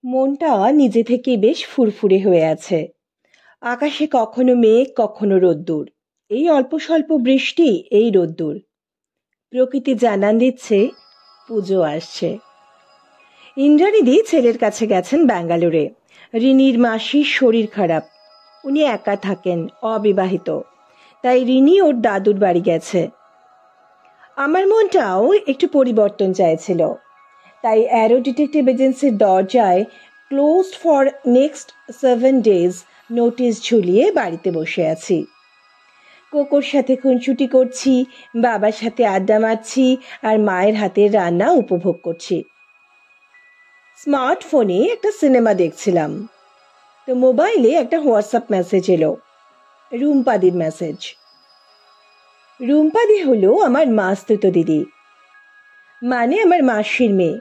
মনটা নিজে থেকেই বেশ ফুরফুরে হয়ে আছে। আকাশে কখনো মেঘ কখনো রোদ্দুর, এই অল্প স্বল্প বৃষ্টি, এই রোদ্দুর। প্রকৃতি জানান দিচ্ছে পুজো আসছে। ইন্দ্রাণীদি ছেলের কাছে গেছেন ব্যাঙ্গালোরে। রিনির মাসির শরীর খারাপ, উনি একা থাকেন, অবিবাহিত, তাই রিনি ওর দাদুর বাড়ি গেছে। আমার মনটাও একটু পরিবর্তন চাইছিল, তাই অ্যারো ডিটেকটিভ এজেন্সির দরজায় closed for next 7 days notice ঝুলিয়ে বাড়িতে বসে আছি। কোকোর সাথে খুনসুটি করছি, বাবার সাথে আড্ডা মারছি, আর মায়ের হাতের রান্না উপভোগ করছি। স্মার্টফোনে একটা সিনেমা দেখছিলাম, তো মোবাইলে একটা হোয়াটসঅ্যাপ মেসেজ এলো, রুম্পাদির মেসেজ। রুম্পাদি হলো আমার মাস্তুতো দিদি, মানে আমার মাসির মেয়ে।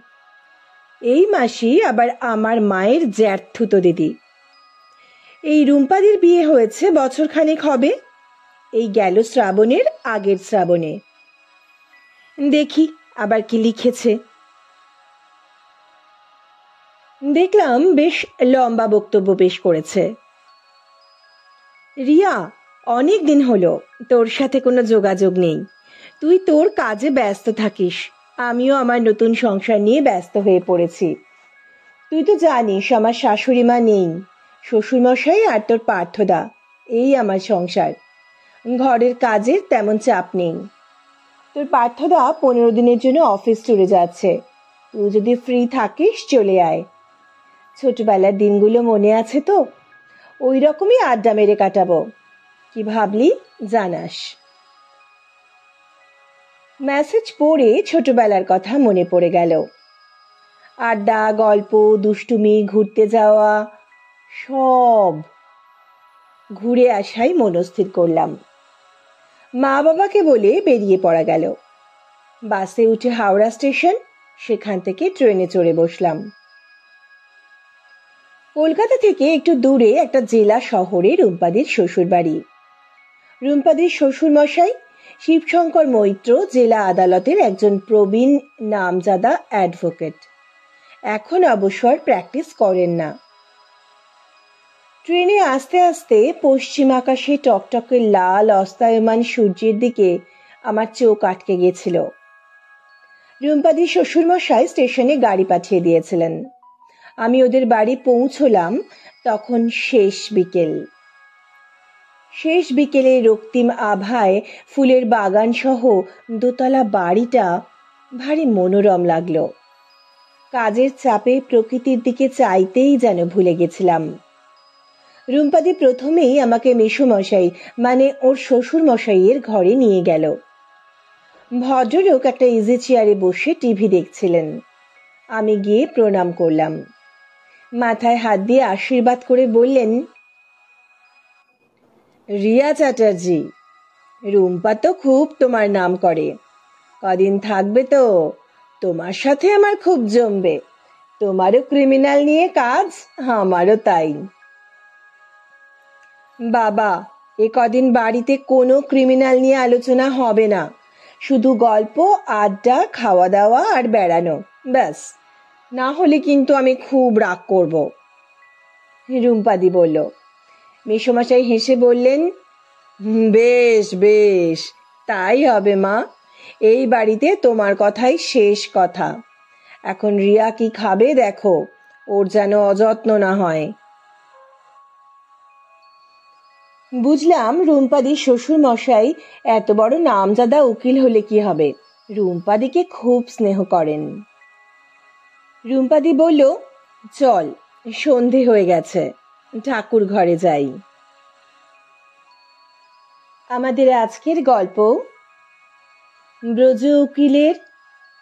এই মাসি আবার আমার মায়ের জ্যাঠতুতো দিদি। এই রুম্পাদির বিয়ে হয়েছে বছর খানেক হবে, এই গেল শ্রাবণের আগের শ্রাবণে। দেখি আবার কি লিখেছে। দেখলাম বেশ লম্বা বক্তব্য পেশ করেছে। রিয়া, অনেক দিন হলো তোর সাথে কোনো যোগাযোগ নেই। তুই তোর কাজে ব্যস্ত থাকিস, আমিও আমার নতুন সংসার নিয়ে ব্যস্ত হয়ে পড়েছি। তুই তো জানিস আমার শাশুড়ি মা নেই, শ্বশুরমশাই আর তোর পার্থদা, এই আমার সংসার। ঘরের কাজের তেমন চাপ নেই। তোর পার্থদা 15 দিনের জন্য অফিস ট্যুরে যাচ্ছে, তুই যদি ফ্রি থাকিস চলে আয়। ছোটবেলার দিনগুলো মনে আছে তো, ওই রকমই আড্ডা মেরে কাটাবো। কি ভাবলি জানাস। মেসেজ পড়ে ছোটবেলার কথা মনে পড়ে গেল। আড্ডা, গল্প, দুষ্টুমি, ঘুরতে যাওয়া, সব ঘুরে আসাই মনস্থির করলাম। মা বাবাকে বলে বেরিয়ে পড়া গেল। বাসে উঠে হাওড়া স্টেশন, সেখান থেকে ট্রেনে চড়ে বসলাম। কলকাতা থেকে একটু দূরে একটা জেলা শহরে রুম্পাদির শ্বশুর বাড়ি। রুম্পাদির শ্বশুর মশাই শিবশঙ্কর মৈত্র জেলা আদালতের একজন প্রবীণ নামজাদা অ্যাডভোকেট। এখন অবসর প্র্যাকটিস করেন না। ট্রেনে আস্তে আস্তে পশ্চিম আকাশে টকটকে লাল অস্তায়মান সূর্যের দিকে আমার চোখ আটকে গেছিল। রুম্পাদির শ্বশুরমশাই স্টেশনে গাড়ি পাঠিয়ে দিয়েছিলেন। আমি ওদের বাড়ি পৌঁছলাম তখন শেষ বিকেল। শেষ বিকেলে রক্তিম আভায় ফুলের বাগান সহ দোতলা বাড়িটা ভারী মনোরম লাগলো। কাজের চাপে প্রকৃতির দিকে চাইতেই যেন ভুলে গেছিলাম। রুম্পাদি প্রথমেই আমাকে মেসোমশাই মানে ওর শ্বশুর মশাইয়ের ঘরে নিয়ে গেল। ভদ্রলোক একটা ইজি চেয়ারে বসে টিভি দেখছিলেন। আমি গিয়ে প্রণাম করলাম। মাথায় হাত দিয়ে আশীর্বাদ করে বললেন, রিয়া চ্যাটার্জি, রুম্পা তো খুব তোমার নাম করে, কদিন থাকবে তো, তোমার সাথে আমার খুব জমবে। তোমারও ক্রিমিনাল নিয়ে কাজ, আমারও তাই। বাবা, এ কদিন বাড়িতে কোনো ক্রিমিনাল নিয়ে আলোচনা হবে না, শুধু গল্প, আড্ডা, খাওয়া দাওয়া আর বেড়ানো, ব্যাস। না হলে কিন্তু আমি খুব রাগ করব। রুম্পাদি বলল। মেসোমশাই হেসে বললেন, বেশ বেশ, তাই হবে মা। এই বাড়িতে তোমার কথাই শেষ কথা। এখন রিয়া কি খাবে দেখো, ওর যেন অযত্ন না হয়। বুঝলাম রুম্পাদির শ্বশুর মশাই এত বড় নামজাদা উকিল হলে কি হবে, রুম্পাদিকে খুব স্নেহ করেন। রুম্পাদি বলল, চল, সন্ধে হয়ে গেছে, ঠাকুর ঘরে যাই। আমাদের আজকের গল্প, ব্রজ উকিলের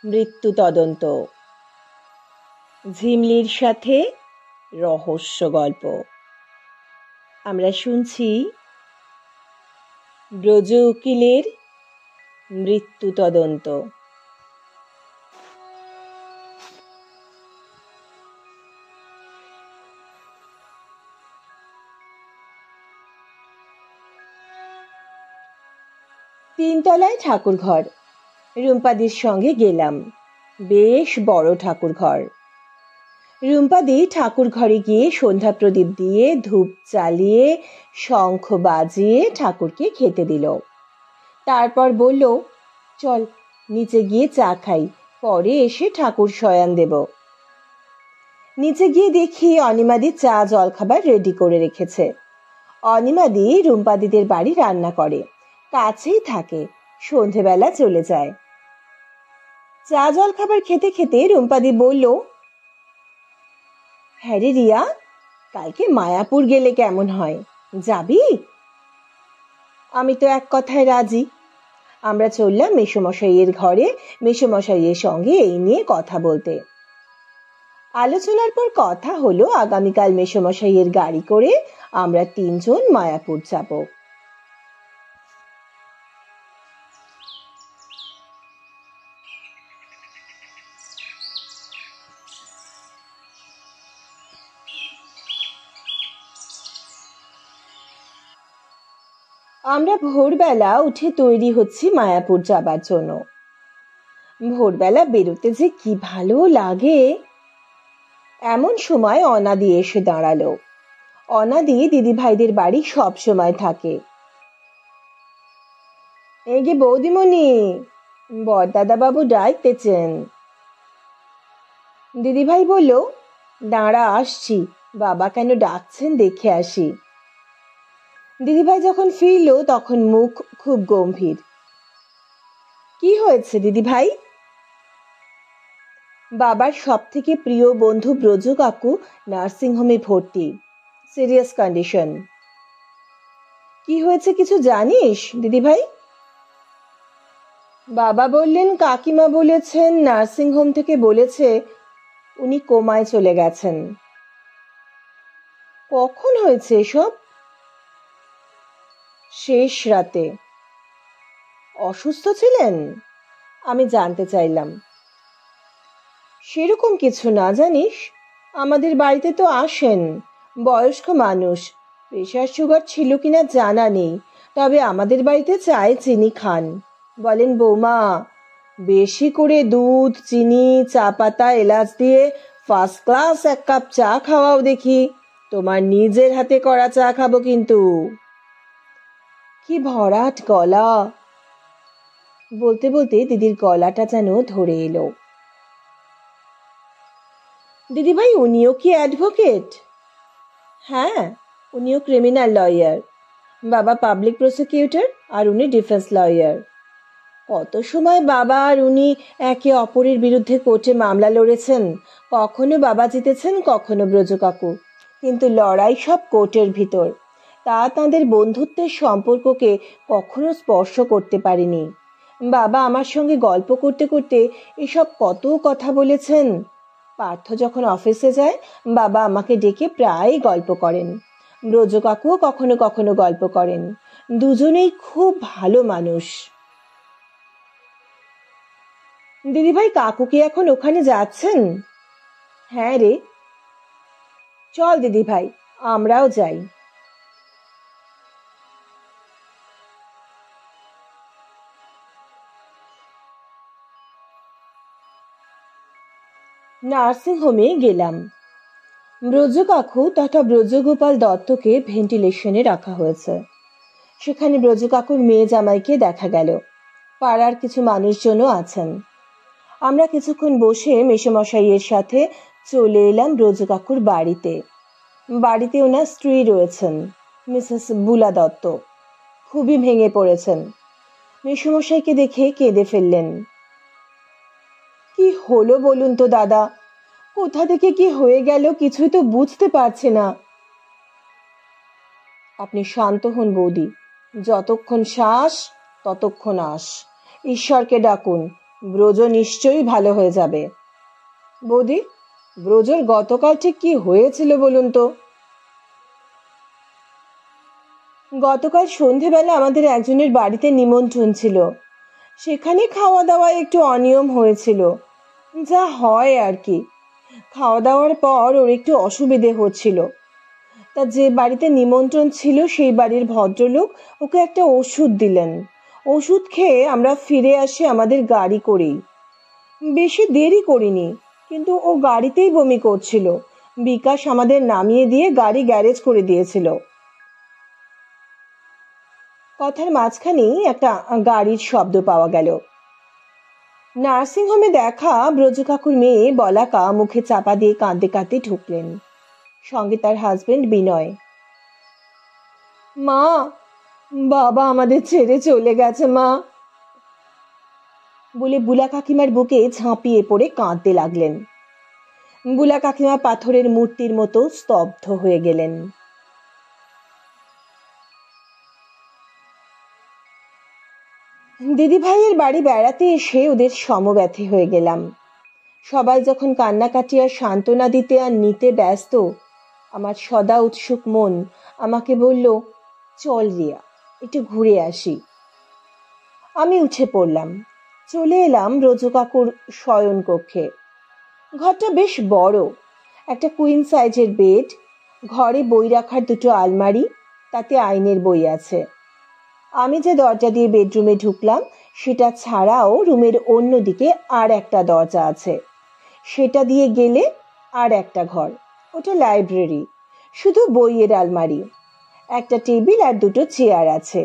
মৃত্যু তদন্ত। ঝিমলির সাথে রহস্য গল্প। আমরা শুনছি ব্রজ উকিলের মৃত্যু তদন্ত। তিনতলায় ঠাকুর ঘর। রুম্পাদির সঙ্গে গেলাম। বেশ বড় ঠাকুর ঘর। রুম্পাদি ঠাকুর ঘরে গিয়ে সন্ধ্যা প্রদীপ দিয়ে ধূপ জ্বালিয়ে শঙ্খ বাজিয়ে ঠাকুরকে খেতে দিল। তারপর বলল, চল নিচে গিয়ে চা খাই, পরে এসে ঠাকুর শয়ান দেব। নিচে গিয়ে দেখি অনিমাদি চা জলখাবার রেডি করে রেখেছে। অনিমাদি রুম্পাদিদের বাড়ি রান্না করে, কাছেই থাকে, সন্ধেবেলা চলে যায়। চা জলখাবার খেতে খেতে রুম্পাদি বলল, হ্যাঁ রে রিয়া, কালকে মায়াপুর গেলে কেমন হয়, যাবি? আমি তো এক কথায় রাজি। আমরা চললাম মেসোমশাইয়ের ঘরে মেসোমশাইয়ের সঙ্গে এই নিয়ে কথা বলতে। আলোচনার পর কথা হলো আগামীকাল মেসোমশাইয়ের গাড়ি করে আমরা 3 জন মায়াপুর যাব। আমরা ভোরবেলা উঠে তৈরি হচ্ছি মায়াপুর যাবার জন্য। ভোরবেলা বেরোতে যে কি ভালো লাগে। এমন সময় অনাদি এসে দাঁড়ালো। অনাদি দিদি ভাইদের বাড়ি সব সময় থাকে। এই যে বৌদিমণি, বরদাদা বাবু ডাকতেছেন। দিদি ভাই বলল, দাঁড়া আসছি, বাবা কেন ডাকছেন দেখে আসি। দিদিভাই যখন ফিরল তখন মুখ খুব গম্ভীর। কি হয়েছে দিদি ভাই? বাবার সব থেকে প্রিয় বন্ধু ব্রজ কাকু নার্সিংহোমে ভর্তি, সিরিয়াস কন্ডিশন। কি হয়েছে কিছু জানিস দিদি ভাই? বাবা বললেন, কাকিমা বলেছেন নার্সিংহোম থেকে বলেছে উনি কোমায় চলে গেছেন। কখন হয়েছে এসব? শেষ রাতে। অসুস্থ ছিলেন? আমি জানতে চাইলাম। সেরকম কিছু না জানিস, আমাদের বাড়িতে তো আসেন, বয়স্ক মানুষ, প্রেশার সুগার ছিল কিনা জানা নেই, তবে আমাদের বাড়িতে চায়ে চিনি খান। বলেন, বৌমা বেশি করে দুধ, চিনি, চা পাতা, এলাচ দিয়ে ফার্স্ট ক্লাস 1 কাপ চা খাওয়াও দেখি, তোমার নিজের হাতে করা চা খাবো কিন্তু। কি ভরাট গলা! বলতে বলতে দিদির গলাটা যেন ধরে এলো। দিদিভাই, উনিও কি অ্যাডভোকেট? হ্যাঁ, উনিও ক্রিমিনাল লয়ার। বাবা পাবলিক প্রসিকিউটর আর উনি ডিফেন্স লয়ার। কত সময় বাবা আর উনি একে অপরের বিরুদ্ধে কোর্টে মামলা লড়েছেন, কখনো বাবা জিতেছেন, কখনো ব্রজ কাকু, কিন্তু লড়াই সব কোর্টের ভিতর। তা তাঁদের বন্ধুত্বের সম্পর্ককে কখনো স্পর্শ করতে পারেনি। বাবা আমার সঙ্গে গল্প করতে করতে এসব কত কথা বলেছেন। পার্থ যখন অফিসে যায় বাবা আমাকে ডেকে প্রায় গল্প করেন, ব্রজ কাকুও কখনো কখনো গল্প করেন। দুজনেই খুব ভালো মানুষ। দিদিভাই, কাকু কি এখন ওখানে যাচ্ছেন? হ্যাঁ রে। চল দিদিভাই, আমরাও যাই। নার্সিংহোমে গেলাম। ব্রজ কাকু তথা ব্রজগোপাল দত্তকে ভেন্টিলেশনে রাখা হয়েছে। সেখানে ব্রজ কাকুর মেয়ে জামাইকে দেখা গেল। পাড়ার কিছু মানুষজনও আছেন। আমরা কিছুক্ষণ বসে মেসোমশাইয়ের সাথে চলে এলাম ব্রজ কাকুর বাড়িতে। বাড়িতে ওনার স্ত্রী রয়েছেন, মিসেস বুলা দত্ত। খুবই ভেঙে পড়েছেন। মেসোমশাইকে দেখে কেঁদে ফেললেন। কি হলো বলুন তো দাদা, কোথা থেকে কি হয়ে গেল কিছুই তো বুঝতে পারছি না। আপনি শান্ত হন বৌদি, যতক্ষণ শ্বাস ততক্ষণ আস। ঈশ্বরকে ডাকুন, ব্রজ নিশ্চয়ই ভালো হয়ে যাবে। বৌদি, ব্রজর গতকাল ঠিক কি হয়েছিল বলুন তো? গতকাল সন্ধেবেলা আমাদের একজনের বাড়িতে নিমন্ত্রণ ছিল, সেখানে খাওয়া দাওয়া একটু অনিয়ম হয়েছিল, যা হয় আর কি। খাওয়া দাওয়ার পর ওর একটু অসুবিধে হচ্ছিল। তা যে বাড়িতে নিমন্ত্রণ ছিল সেই বাড়ির ভদ্রলোক ওকে একটা ওষুধ দিলেন। ওষুধ খেয়ে আমরা ফিরে আসি আমাদের গাড়ি করেই। বেশি দেরি করিনি, কিন্তু ও গাড়িতেই বমি করছিল। বিকাশ আমাদের নামিয়ে দিয়ে গাড়ি গ্যারেজ করে দিয়েছিল। কথার মাঝখানেই একটা গাড়ির শব্দ পাওয়া গেল। নার্সিংহোমে দেখা ব্রজ কাকুর মেয়ে বলাকা মুখে চাপা দিয়ে কাঁদতে কাঁদতে ঢুকলেন, সঙ্গে তার হাজবেন্ড বিনয়। মা, বাবা আমাদের ছেড়ে চলে গেছে মা, বলে বুলা কাকিমার বুকে ঝাঁপিয়ে পড়ে কাঁদতে লাগলেন। বুলা কাকিমা পাথরের মূর্তির মতো স্তব্ধ হয়ে গেলেন। দিদি ভাইয়ের বাড়ি বেড়াতে এসে ওদের সমব্যথী হয়ে গেলাম। সবাই যখন কান্নাকাটি আর সান্ত্বনা দিতে আর নিতে ব্যস্ত, আমার সদা উৎসুক মন আমাকে বলল, চল রিয়া, একটু ঘুরে আসি। আমি উঠে পড়লাম। চলে এলাম রোজু কাকুর শয়ন কক্ষে। ঘরটা বেশ বড়, একটা কুইন সাইজের বেড, ঘরে বই রাখার দুটো আলমারি, তাতে আইনের বই আছে। আমি যে দরজা দিয়ে বেডরুমে ঢুকলাম সেটা ছাড়াও রুমের অন্য দিকে আর একটা দরজা আছে। সেটা দিয়ে গেলে আর একটা ঘর, ওটা লাইব্রেরি, শুধু বইয়ের আলমারি, একটা টেবিল আর দুটো চেয়ার আছে।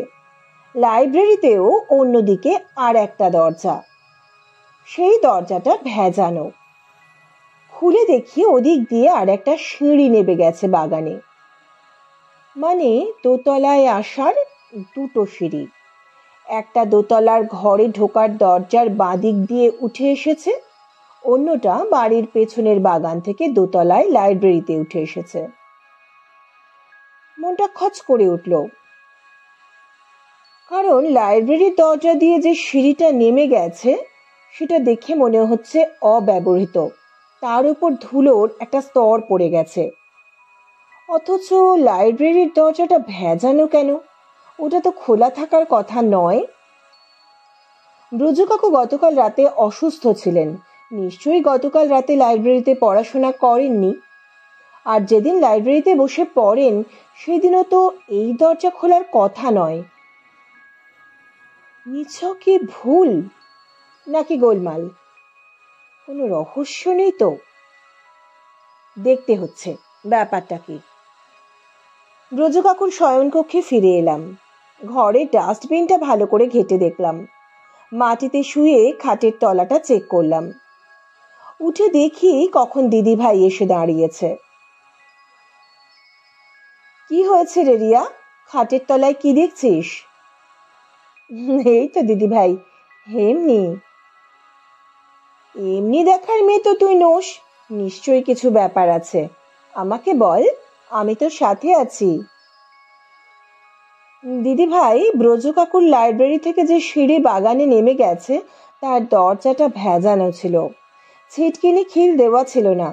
লাইব্রেরিতেও অন্যদিকে আর একটা দরজা, সেই দরজাটা ভেজানো। খুলে দেখি ওদিক দিয়ে আর একটা সিঁড়ি নেমে গেছে বাগানে। মানে দোতলায় আসার দুটো সিঁড়ি। একটা দোতলার ঘরে ঢোকার দরজার বাঁদিক দিয়ে উঠে এসেছে, অন্যটা বাড়ির পেছনের বাগান থেকে দোতলায় লাইব্রেরিতে উঠে এসেছে। মনটা খচ করে উঠল, কারণ লাইব্রেরির দরজা দিয়ে যে সিঁড়িটা নেমে গেছে সেটা দেখে মনে হচ্ছে অব্যবহৃত, তার উপর ধুলোর একটা স্তর পড়ে গেছে। অথচ লাইব্রেরির দরজাটা ভেজানো কেন? ওটা তো খোলা থাকার কথা নয়। ব্রজ কাকু গতকাল রাতে অসুস্থ ছিলেন, নিশ্চয়ই গতকাল রাতে লাইব্রেরিতে পড়াশোনা করেননি। আর যেদিন লাইব্রেরিতে বসে পড়েন সেদিনও তো এই দরজা খোলার কথা নয়। নিছকই ভুল নাকি গোলমাল? কোনো রহস্য নেই তো? দেখতে হচ্ছে ব্যাপারটা কি। ব্রজ কাকুর শয়নকক্ষে ফিরে এলাম। ঘরে ডাস্টবিনটা ভালো করে ঘেঁটে দেখলাম। মাটিতে শুয়ে খাটের তলাটা চেক করলাম। উঠে দেখি কখন দিদি ভাই এসে দাঁড়িয়েছে। কি হয়েছে রে রিয়া, খাটের তলায় কি দেখছিস? এই তো দিদি ভাই, এমনি। এমনি দেখার মেয়ে তো তুই নোস, নিশ্চয়ই কিছু ব্যাপার আছে, আমাকে বল, আমি তোর সাথে আছি। দিদি ভাই, ব্রজ কাকুর লাইব্রেরি থেকে যে সিঁড়ি বাগানে নেমে গেছে তার দরজাটা ভেজানো ছিল, ছিটকিনি খিল দেওয়া ছিল না।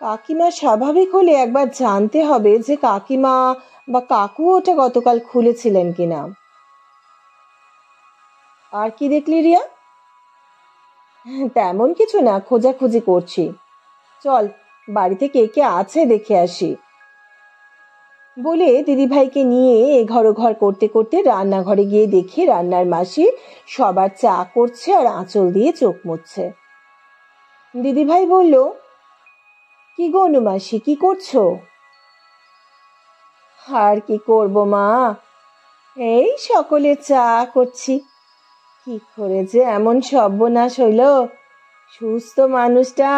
কাকিমা স্বাভাবিক হলে একবার জানতে হবে যে কাকিমা বা কাকু ওটা গতকাল খুলেছিলেন কিনা। আর কি দেখলি রিয়া? তেমন কিছু না, খোঁজাখুঁজি করছি। চল বাড়িতে কে কে আছে দেখে আসি। বলে দিদিভাইকে নিয়ে এঘর ওঘর করতে করতে রান্নাঘরে গিয়ে দেখি রান্নার মাসি সবার চা করছে আর আঁচল দিয়ে চোখ মুছছে। দিদিভাই বলল, কি গো অনুমাসি, কি করছো? আর কি করব মা, এই সকলে চা করছি। কি করে যে এমন সর্বনাশ হইল, সুস্থ মানুষটা।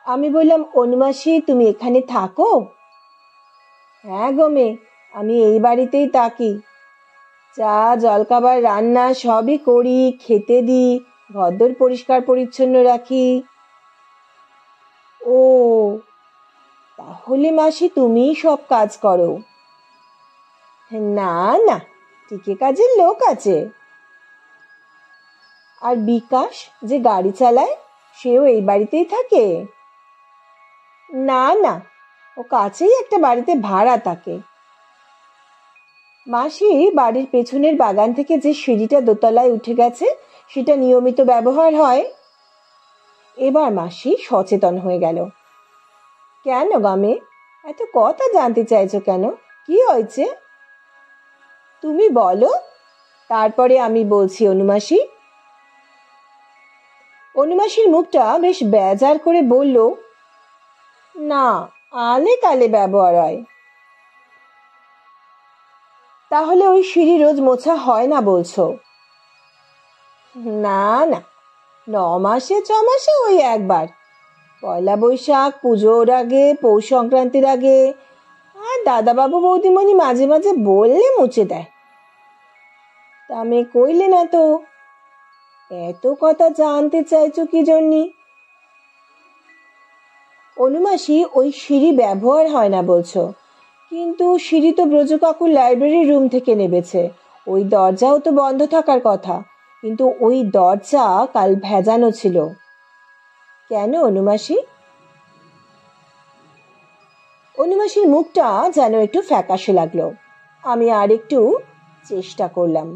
আমি বললাম, অনুমাসি তুমি এখানে থাকো? হ্যাঁ গো মেয়ে, আমি এই বাড়িতেই থাকি। চা জলখাবার রান্না সবই করি, খেতে দিই, ঘরদোর পরিষ্কার পরিচ্ছন্ন রাখি। ও, তাহলে মাসি তুমিই সব কাজ করো? না না, টিকে কাজের লোক আছে। আর বিকাশ যে গাড়ি চালায় সেও এই বাড়িতেই থাকে? না না, ও কাছেই একটা বাড়িতে ভাড়া থাকে। মাসি বাড়ির পেছনের বাগান থেকে যে সিঁড়িটা দোতলায় উঠে গেছে সেটা নিয়মিত ব্যবহার হয়। এবার মাসি সচেতন হয়ে গেল। কেন গামে এত কথা জানতে চাইছো কেন? কি হয়েছে তুমি বলো, তারপরে আমি বলছি অনুমাসি। অনুমাসীর মুখটা বেশ বেজার করে বলল, না, আলে কালে ব্যবহার হয়। তাহলে ওই সিঁড়ি রোজ মোছা হয় না বলছো? না না, 9 মাসে 6 মাসে ওই একবার, পয়লা বৈশাখ, পুজোর আগে, পৌষ সংক্রান্তির আগে, আর দাদাবাবু বৌদিমণি মাঝে মাঝে বললে মুছে দেয়। তা আমি কইলে না তো, এত কথা জানতে চাইছো কি জন্যি? অনুমাসী, ওই সিঁড়ি ব্যবহার হয় না বলছো, কিন্তু সিঁড়ি তো ব্রজ কাকুর লাইব্রেরি রুম থেকে নেবেছে, ওই দরজাও তো বন্ধ থাকার কথা, কিন্তু ওই দরজা কাল ভেজানো ছিল। কেন অনুমাসী? অনুমাসীর মুখটা যেন একটু ফ্যাকাশে লাগলো। আমি আর একটু চেষ্টা করলাম।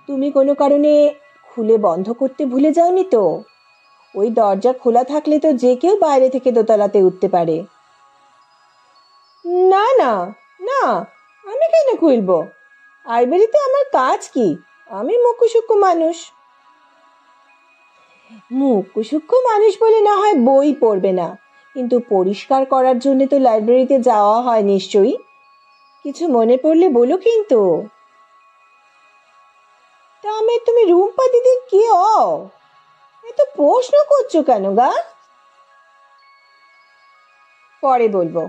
তুমি কোনো কারণে খুলে বন্ধ করতে ভুলে যাওনি তো? ওই দরজা খোলা থাকলে তো যে কেউ বাইরে থেকে দোতলাতে উঠতে পারে। না না না, আমি কেন খুলবো? লাইব্রেরিতে আমার কাজ কি? আমি মুখ্য মানুষ। মুখ্য মানুষ বলে না হয় বই পড়বে না, কিন্তু পরিষ্কার করার জন্য তো লাইব্রেরিতে যাওয়া হয় নিশ্চয়ই। কিছু মনে পড়লে বলো কিন্তু। তা আমি তুমি রুম্পা দিদির কি এত প্রশ্ন করছো কেন গা? পরে বলবো,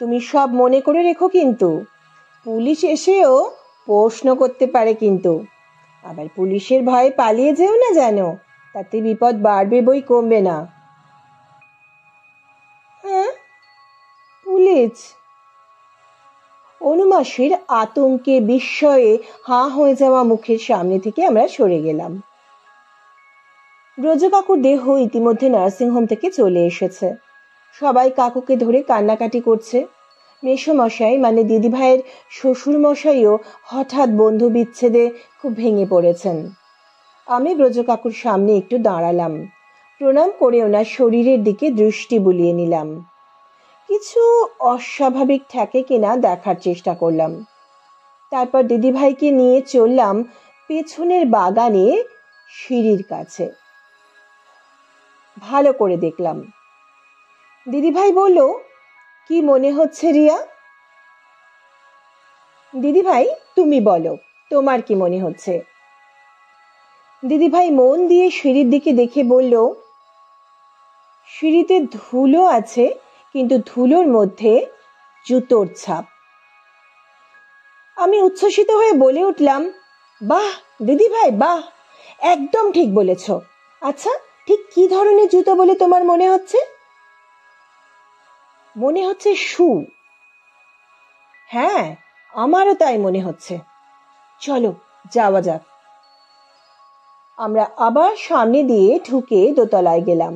তুমি সব মনে করে রেখো কিন্তু। পুলিশ এসেও প্রশ্ন করতে পারে কিন্তু। আবার পুলিশের ভয়ে পালিয়ে যেও না যেন, তাতে বিপদ বাড়বে বই কমবে না। হ্যাঁ, পুলিশ? অনুমাসীর আতঙ্কে বিস্ময়ে হাঁ হয়ে যাওয়া মুখের সামনে থেকে আমরা সরে গেলাম। ব্রজ কাকুর দেহ ইতিমধ্যে নার্সিংহোম থেকে চলে এসেছে। সবাই কাকুকে ধরে কান্নাকাটি করছে। মেসোমশাই মানে দিদিভাইয়ের শ্বশুর মশাইও হঠাৎ বন্ধু বিচ্ছেদে খুব ভেঙে পড়েছেন। আমি ব্রজ কাকুর সামনে একটু দাঁড়ালাম, প্রণাম করে ওনার শরীরের দিকে দৃষ্টি বুলিয়ে নিলাম। কিছু অস্বাভাবিক ঠেকে কিনা দেখার চেষ্টা করলাম। তারপর দিদিভাইকে নিয়ে চললাম পেছনের বাগানে সিঁড়ির কাছে। ভালো করে দেখলাম। দিদিভাই বলল, কি মনে হচ্ছে রিয়া? দিদিভাই, তুমি বলো, তোমার কি মনে হচ্ছে? দিদিভাই মন দিয়ে সিঁড়ির দিকে দেখে বলল, সিঁড়িতে ধুলো আছে, কিন্তু ধুলোর মধ্যে জুতোর ছাপ। আমি উচ্ছ্বসিত হয়ে বলে উঠলাম, বাহ দিদিভাই, বাহ, একদম ঠিক বলেছ। আচ্ছা, ঠিক কি ধরনের জুতো বলে তোমার মনে হচ্ছে? মনে হচ্ছে শু। হ্যাঁ, আমারও তাই মনে হচ্ছে। চলো যাওয়া যাক। আমরা আবার সামনে দিয়ে ঢুকে দোতলায় গেলাম।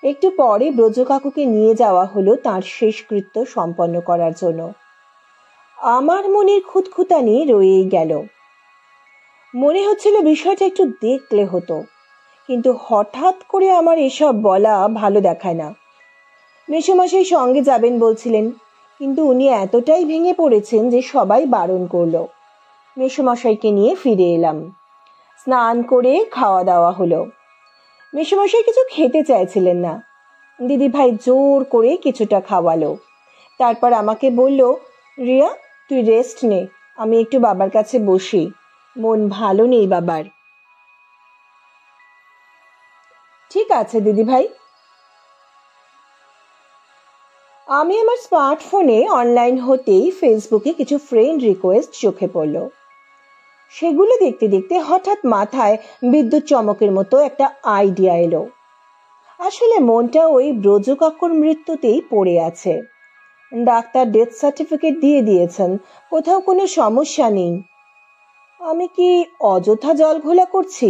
একটু পরে ব্রজ কাকুকে নিয়ে যাওয়া হলো তার শেষকৃত্য সম্পন্ন করার জন্য। আমার মনের খুঁতখুঁতানি রয়েই গেল। মনে হচ্ছিল বিষয়টা একটু দেখলে হতো, কিন্তু হঠাৎ করে আমার এসব বলা ভালো দেখায় না। মেসোমশাই সঙ্গে যাবেন বলছিলেন, কিন্তু উনি এতটাই ভেঙে পড়েছেন যে সবাই বারণ করলো। মেসোমশাইকে নিয়ে ফিরে এলাম। স্নান করে খাওয়া দাওয়া হলো। মেসোমশাই কিছু খেতে চাইছিলেন না। দিদিভাই জোর করে কিছুটা খাওয়ালো। তারপর আমাকে বলল, রিয়া, তুই রেস্ট নে, আমি একটু বাবার কাছে বসি, মন ভালো নেই বাবার। ঠিক আছে দিদিভাই। আমি আমার স্মার্টফোনে অনলাইন হতেই ফেসবুকে কিছু ফ্রেন্ড রিকোয়েস্ট চোখে পড়ল। সেগুলো দেখতে দেখতে হঠাৎ মাথায় বিদ্যুৎ চমকের মতো একটা আইডিয়া এলো। আসলে মনটা ওই ব্রজ কাকুর মৃত্যুতেই পড়ে আছে। ডাক্তার ডেথ সার্টিফিকেট দিয়ে দিয়েছেন, কোথাও কোনো সমস্যা নেই। আমি কি অযথা জল ঘোলা করছি?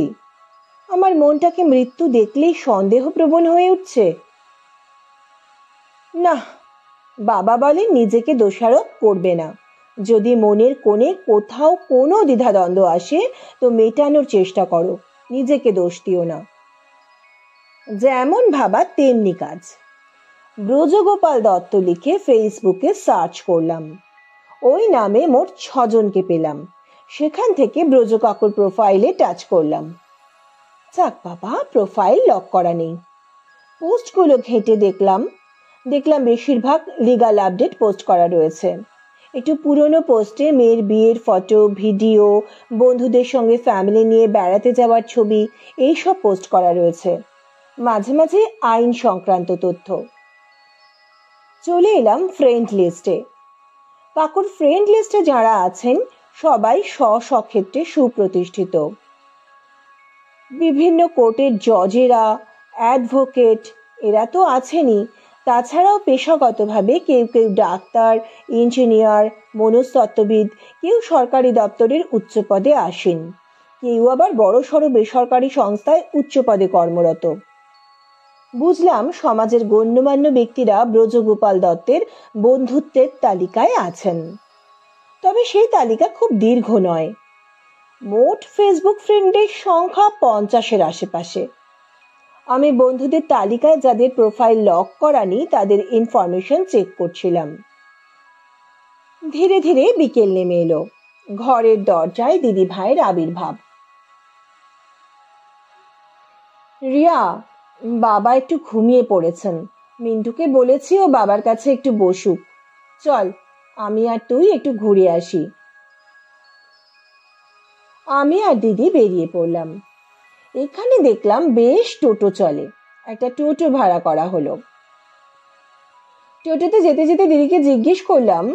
আমার মনটাকে মৃত্যু দেখলেই সন্দেহপ্রবণ হয়ে উঠছে। না, বাবা বলেন নিজেকে দোষারোপ করবে না। যদি মনের কোণে কোথাও কোনো দ্বিধাদ্বন্দ্ব আসে তো মেটানোর চেষ্টা করো, নিজেকে দোষ দিও না। যেমন ভাবা তেমনি কাজ। ব্রজগোপাল দত্ত লিখে ফেসবুকে সার্চ করলাম। ওই নামে মোট 6 জনকে পেলাম। সেখান থেকে ব্রজ কাকুর প্রোফাইলে টাচ করলাম। যাক বাবা, প্রোফাইল লক করা নেই। পোস্টগুলো ঘেঁটে দেখলাম বেশিরভাগ লিগাল আপডেট পোস্ট করা রয়েছে। একটু পুরনো পোস্টে মেয়ের বিয়ের ফটো, ভিডিও, বন্ধুদের সঙ্গে ফ্যামিলি নিয়ে বেড়াতে যাওয়ার ছবি, এইসব পোস্ট করা রয়েছে। মাঝে মাঝে আইন সংক্রান্ত তথ্য। চলে এলাম ফ্রেন্ড লিস্টে। কাকুর ফ্রেন্ড লিস্টে যারা আছেন সবাই স্বক্ষেত্রে সুপ্রতিষ্ঠিত। বিভিন্ন কোর্টের জজেরা, অ্যাডভোকেট, এরা তো আছেনই। তাছাড়াও পেশাগতভাবে কেউ কেউ ডাক্তার, ইঞ্জিনিয়ার, মনস্তত্ত্ববিদ, কেউ সরকারি দপ্তরের উচ্চ পদে আসেন, কেউ আবার বড়সড় বেসরকারি সংস্থায় উচ্চ পদে কর্মরত। বুঝলাম সমাজের গণ্যমান্য ব্যক্তিরা ব্রজগোপাল দত্তের বন্ধুত্বের তালিকায় আছেন। তবে সেই তালিকা খুব দীর্ঘ নয়। মোট ফেসবুক ফ্রেন্ডের সংখ্যা 50-এর আশেপাশে। আমি বন্ধুদের তালিকায় যাদের প্রোফাইল লক করা নেই তাদের ইনফরমেশন চেক করছিলাম। ধীরে ধীরে বিকেল নেমে এলো। ঘরের দরজায় দিদি ভাইয়ের আবির্ভাব। রিয়া, বাবা একটু ঘুমিয়ে পড়েছেন। মিন্টুকে বলেছি ও বাবার কাছে একটু বসুক। চল, আমি আর তুই একটু ঘুরে আসি। আমি আর দিদি বেরিয়ে পড়লাম। এখানে দেখলাম বেশ টোটো চলে। একটা টোটো ভাড়া করা হলো। টোটোতে যেতে যেতে দিদিকে জিজ্ঞেস করলাম,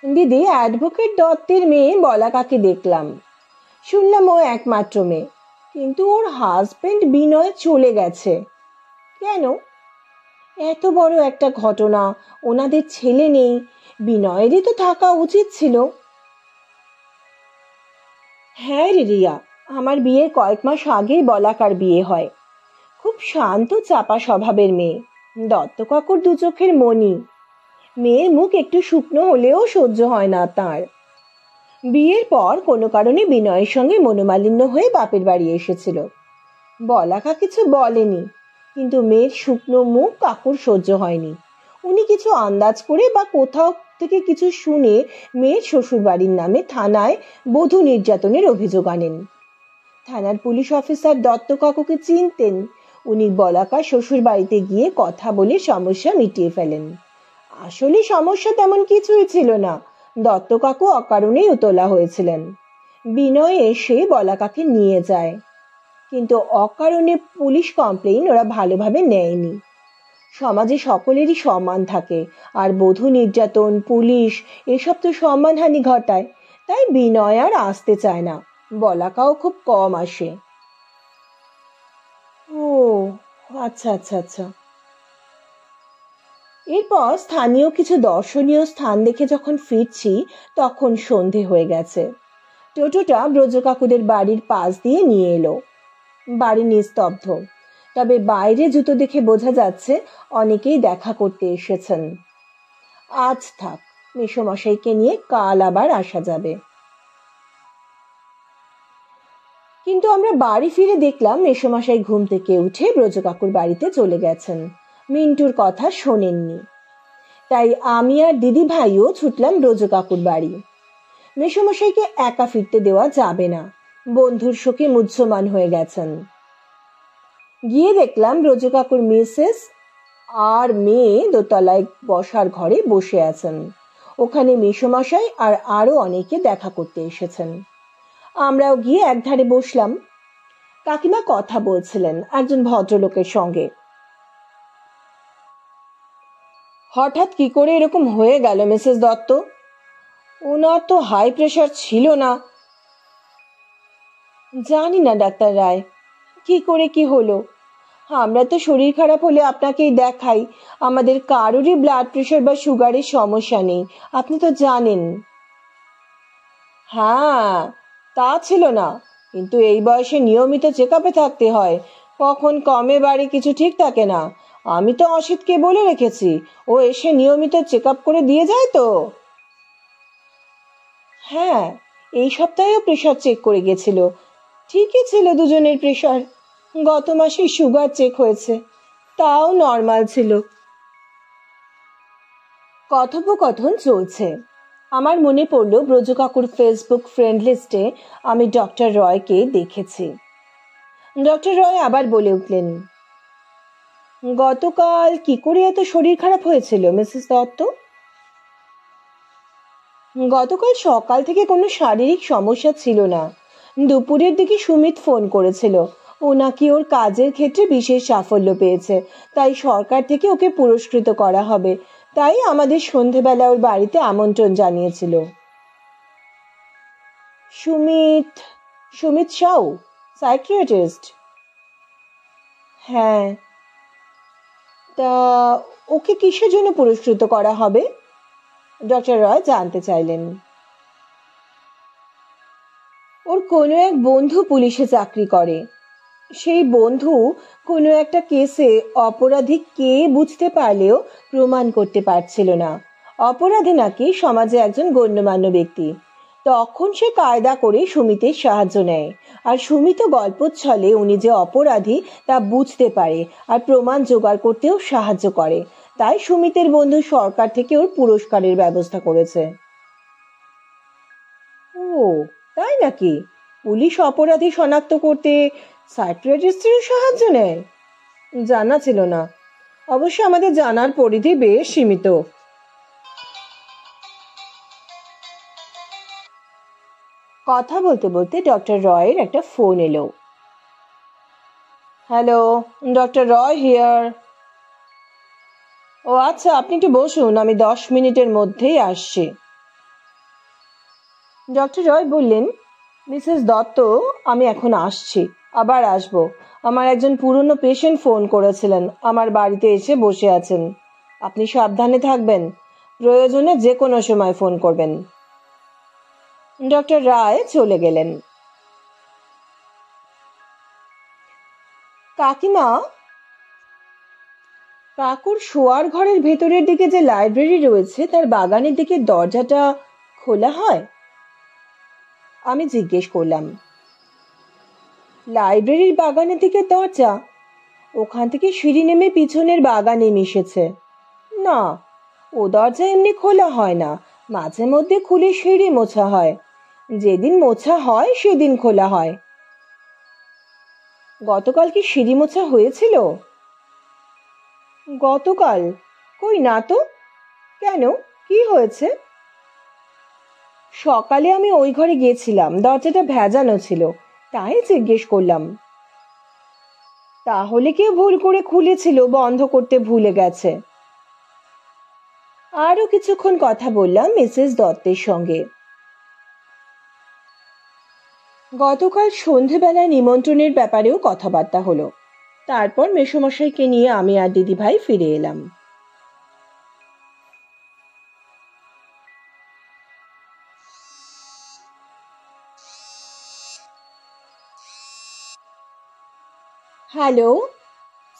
দিদি, অ্যাডভোকেট দত্তের মেয়ে বলাকাকে দেখলাম। শুনলাম ও একমাত্র মেয়ে, কিন্তু ওর হাজবেন্ড বিনয় চলে গেছে। কেন? এত বড় একটা ঘটনা, ওনাদের ছেলে নেই, বিনয়েরই তো থাকা উচিত ছিল। হ্যাঁ রে রিয়া, আমার বিয়ের কয়েক মাস আগেই বলাকার বিয়ে হয়। খুব শান্ত চাপা স্বভাবের মেয়ে, দত্ত কাকুর দু চোখের মণি। মেয়ের মুখ একটু শুকনো হলেও সহ্য হয় না তার। বিয়ের পর কোনো কারণে বিনয়ের সঙ্গে মনোমালিন্য হয়ে বাপের বাড়ি এসেছিল। বলাকা কিছু বলেনি, কিন্তু মেয়ের শুকনো মুখ কাকুর সহ্য হয়নি। উনি কিছু আন্দাজ করে বা কোথাও থেকে কিছু শুনে মেয়ের শ্বশুর বাড়ির নামে থানায় বধূ নির্যাতনের অভিযোগ আনেন। থানার পুলিশ অফিসার দত্ত কাকুকে চিনতেন। উনি বলাকা শ্বশুর বাড়িতে গিয়ে কথা বলে সমস্যা মিটিয়ে ফেলেন। আসলে সমস্যা তেমন কিছুই ছিল না, দত্ত কাকু অকারণেই উতলা হয়েছিলেন। বিনয় এসে বলাকাকে নিয়ে যায়, কিন্তু অকারণে পুলিশ কমপ্লেইন ওরা ভালোভাবে নেয়নি। সমাজে সকলেরই সম্মান থাকে, আর বধূ নির্যাতন, পুলিশ, এসব তো সম্মানহানি ঘটায়। তাই বিনয় আর আসতে চায় না, বলাকাও খুব কম আসে। ও আচ্ছা আচ্ছা আচ্ছা। এরপর স্থানীয় কিছু দর্শনীয় স্থান দেখে যখন ফিরছি তখন সন্ধে হয়ে গেছে। টোটোটা ব্রজ কাকুদের বাড়ির পাশ দিয়ে নিয়ে এলো। বাড়ি নিস্তব্ধ, তবে বাইরে জুতো দেখে বোঝা যাচ্ছে অনেকেই দেখা করতে এসেছেন। আজ থাক, মেসোমশাইকে নিয়ে কাল আবার আসা যাবে। কিন্তু আমরা বাড়ি ফিরে দেখলাম মেসোমশাই ঘুম থেকে উঠে ব্রজ কাকুর বাড়িতে চলে গেছেন। মিন্টুর কথা শোনেননি। তাই আমি আর দিদি ভাইও ছুটলাম ব্রজ কাকুর বাড়ি। মেসোমশাইকে একা ফিরতে দেওয়া যাবে না, বন্ধুর শোকে মুহ্যমান হয়ে গেছেন। গিয়ে দেখলাম ব্রজ কাকুর মিসেস আর মেয়ে দোতলায় বসার ঘরে বসে আছেন। ওখানে মেসোমশাই আর আরো অনেকে দেখা করতে এসেছেন। আমরাও গিয়ে একধারে বসলাম। কাকিমা কথা বলছিলেন একজন ভদ্রলোকের সঙ্গে। হঠাৎ কি করে এরকম হয়ে গেল মিসেস দত্ত? ওনার তো হাই প্রেশার ছিল না। জানি না ডাক্তার রায়, কি করে কি হলো। আমরা তো শরীর খারাপ হলে আপনাকেই দেখাই, আমাদের কারোরই ব্লাড প্রেশার বা সুগারের সমস্যা নেই, আপনি তো জানেন। হ্যাঁ, তা ছিল না, কিন্তু এই বয়সে নিয়মিত চেক আপে থাকতে হয়। কখন কমে বাড়ে কিছু ঠিক থাকে না। আমি তো অসিতকে বলে রেখেছি, ও এসে নিয়মিত চেক আপ করে দিয়ে যায় তো। হ্যাঁ, এই সপ্তাহেও প্রেশার চেক করে গেছিল, ঠিকই ছিল দুজনের প্রেশার। গত মাসে সুগার চেক হয়েছে, তাও নর্মাল ছিল। কথোপকথন চলছে। আমার মনে পড়লো ব্রজ কাকুর ফেসবুক ফ্রেন্ড লিস্টে আমি ডক্টর রয়কে দেখেছি। ডক্টর রয় আবার বলে উঠলেন, গতকাল কি করে এত শরীর খারাপ হয়েছিল মিসেস দত্ত? গতকাল সকাল থেকে কোনো শারীরিক সমস্যা ছিল না। দুপুরের দিকে সুমিত ফোন করেছিল, ও নাকি ওর কাজের ক্ষেত্রে বিশেষ সাফল্য পেয়েছে, তাই সরকার থেকে ওকে পুরস্কৃত করা হবে। তাই আমাদের সন্ধেবেলা ওর বাড়িতে আমন্ত্রণ জানিয়েছিল। সুমিত সুমিত সাউ, সাইকিয়াট্রিস্ট? হ্যাঁ। তা ওকে কিসের জন্য পুরস্কৃত করা হবে? ডক্টর রয় জানতে চাইলেন। ওর কোনো এক বন্ধু পুলিশে চাকরি করে। সেই বন্ধু কোনো একটা কেসে অপরাধী কে বুঝতে পারলেও প্রমাণ করতে পারছিল না। অপরাধী নাকি সমাজে একজন গণ্যমান্য ব্যক্তি। তখন সে কায়দা করে সুমিতের সাহায্য নেয়, আর সুমিত গল্পের ছলে উনি যে অপরাধী তা বুঝতে পারে আর প্রমাণ জোগাড় করতেও সাহায্য করে। তাই সুমিতের বন্ধু সরকার থেকে ওর পুরস্কারের ব্যবস্থা করেছে। ও, তাই নাকি? পুলিশ অপরাধী শনাক্ত করতে সাইকিয়াট্রিস্টের সাহায্য নেয়? জানা ছিল না। অবশ্য আমাদের জানার পরিধি বেশ সীমিত। কথা বলতে বলতে ডক্টর রয়ের একটা ফোন এলো। Hello, doctor Roy here. ও আচ্ছা, আপনি একটু বসুন, আমি 10 মিনিটের মধ্যেই আসছি। ডক্টর রয় বললেন, মিসেস দত্ত, আমি এখন আসছি, আবার আসব। আমার একজন পুরনো পেশেন্ট ফোন করেছিলেন, আমার বাড়িতে এসে বসে আছেন। আপনি সাবধানে থাকবেন, প্রয়োজনে যে কোনো সময় ফোন করবেন। ডক্টর রায় চলে গেলেন। কাকিমা, কাকুর শোয়ার ঘরের ভেতরের দিকে যে লাইব্রেরি রয়েছে তার বাগানের দিকে দরজাটা খোলা হয়? আমি জিজ্ঞেস করলাম। লাইব্রেরির বাগানের দিকে দরজা? ওখান থেকে সিঁড়ি নেমে পিছনের বাগানে মিশেছে। না, ও দরজা এমনি খোলা হয় না, মাঝে মধ্যে খুলে সিঁড়ি মোছা হয়। যেদিন মোছা হয় সেদিন খোলা হয়। গতকাল কি সিঁড়ি মোছা হয়েছিল? গতকাল? কই না তো। কেন, কি হয়েছে? সকালে আমি ওই ঘরে গেছিলাম, দরজাটা ভেজানো ছিল, তাই জিজ্ঞেস করলাম। তাহলে কেউ ভুল করে খুলেছিল, বন্ধ করতে ভুলে গেছে। আরো কিছুক্ষণ কথা বললাম মিসেস দত্তের সঙ্গে। গতকাল সন্ধেবেলায় নিমন্ত্রণের ব্যাপারেও কথাবার্তা হলো। তারপর মেসোমশাইকে নিয়ে আমি আর দিদিভাই ফিরে এলাম। হ্যালো,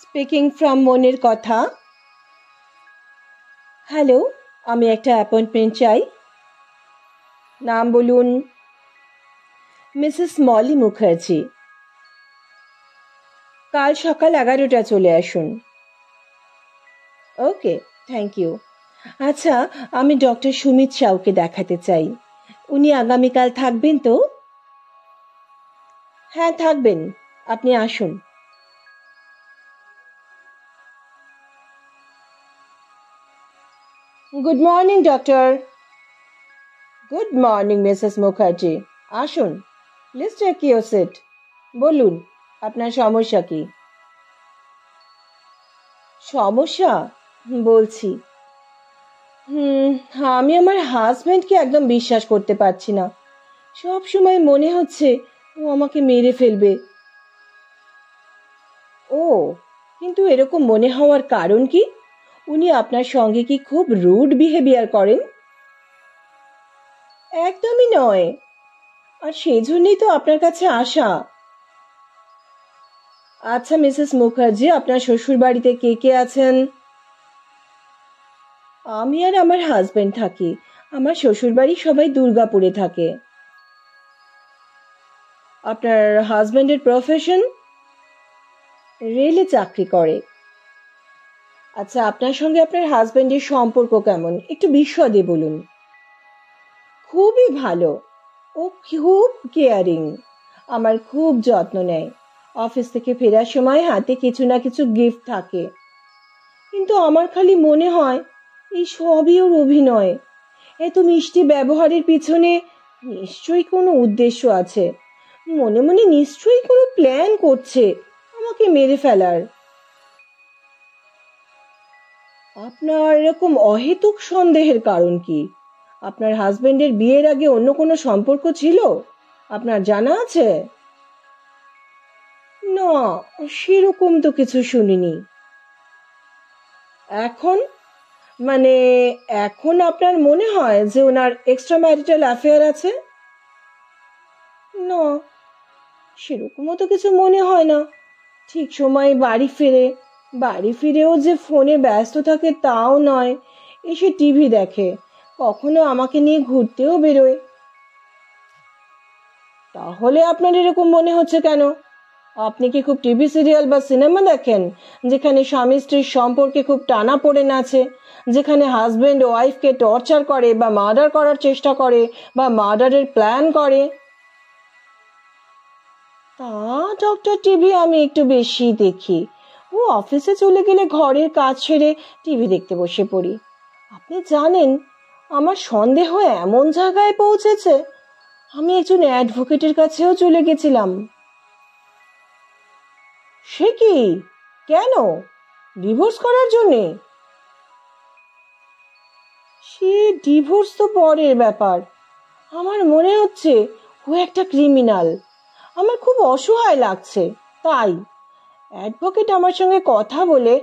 স্পিকিং ফ্রম মনের কথা। হ্যালো, আমি একটা অ্যাপয়েন্টমেন্ট চাই। নাম বলুন। মিসেস মলি মুখার্জি। কাল সকাল 11টা চলে আসুন। ওকে, থ্যাংক ইউ। আচ্ছা, আমি ডক্টর সুমিত সাউকে দেখাতে চাই। উনি আগামীকাল থাকবেন তো? হ্যাঁ, থাকবেন, আপনি আসুন। Good morning doctor. Good morning Mrs Mukherjee, আসুন, প্লিজ টেক ইউর সিট। বলুন, আপনার সমস্যা কি? সমস্যা বলছি। আমি আমার হাজবেন্ডকে একদম বিশ্বাস করতে পারছি না। সব সময় মনে হচ্ছে ও আমাকে মেরে ফেলবে। ও, কিন্তু এরকম মনে হওয়ার কারণ কি? উনি আপনার সঙ্গে কি খুব রুড বিহেভিয়ার করেন? একদমই নয়, আর সেজন্যই তো আপনার কাছে আসা। আচ্ছা মিসেস মুখার্জি, আপনার শ্বশুর বাড়িতে কে কে আছেন? আমি আর আমার হাজবেন্ড থাকি। আমার শ্বশুর বাড়ি সবাই দুর্গাপুরে থাকে। আপনার হাজবেন্ডের প্রফেশন? রেলে চাকরি করে। আচ্ছা, আপনার সঙ্গে আপনার হাজবেন্ডের সম্পর্ক কেমন, একটু বিশদে বলুন। খুবই ভালো, ও খুব কেয়ারিং, আমার খুব যত্ন নেয়। অফিস থেকে ফেরার সময় হাতে কিছু না কিছু গিফট থাকে, কিন্তু আমার খালি মনে হয় এই সবই ওর অভিনয়। এত মিষ্টি ব্যবহারের পিছনে নিশ্চয়ই কোনো উদ্দেশ্য আছে। মনে মনে নিশ্চয়ই কোনো প্ল্যান করছে আমাকে মেরে ফেলার। আপনার এরকম অহেতুক সন্দেহের কারণ কি? আপনার হাজবেন্ডের বিয়ের আগে অন্য কোনো সম্পর্ক ছিল আপনার জানা আছে? না, সেরকম তো কিছু শুনিনি। এখন মানে এখন আপনার মনে হয় যে ওনার এক্সট্রা ম্যারিটাল অ্যাফেয়ার আছে? না, সেরকমও তো কিছু মনে হয় না। ঠিক সময়ে বাড়ি ফিরেও যে ফোনে ব্যস্ত থাকে তাও নয়, এসে টিভি দেখে, কখনো আমাকে নিয়ে ঘুরতেও বেরোয়। তাহলে আপনার এরকম মনে হচ্ছে কেন? আপনি কি খুব টিভি সিরিয়াল বা সিনেমা দেখেন যেখানে স্বামী স্ত্রীর সম্পর্কে খুব টানাপোড়েন আছে, যেখানে হাজবেন্ড ওয়াইফকে টর্চার করে বা মার্ডার করার চেষ্টা করে বা মার্ডারের প্ল্যান করে? তা ডক্টর, টিভি আমি একটু বেশি দেখি। ও অফিসে চলে গেলে ঘরের কাজ ছেড়ে টিভি দেখতে বসে পড়ি। আপনি জানেন, আমার সন্দেহ এমন জায়গায় পৌঁছেছে আমি একজন অ্যাডভোকেটের কাছেও চলে গেছিলাম। সে কি? কেন? ডিভোর্স করার জন্যে? সে ডিভোর্স তো পরের ব্যাপার। আমার মনে হচ্ছে ও একটা ক্রিমিনাল। আমার খুব অসহায় লাগছে, তাই অ্যাডভোকেট আমার সঙ্গে কথা বলে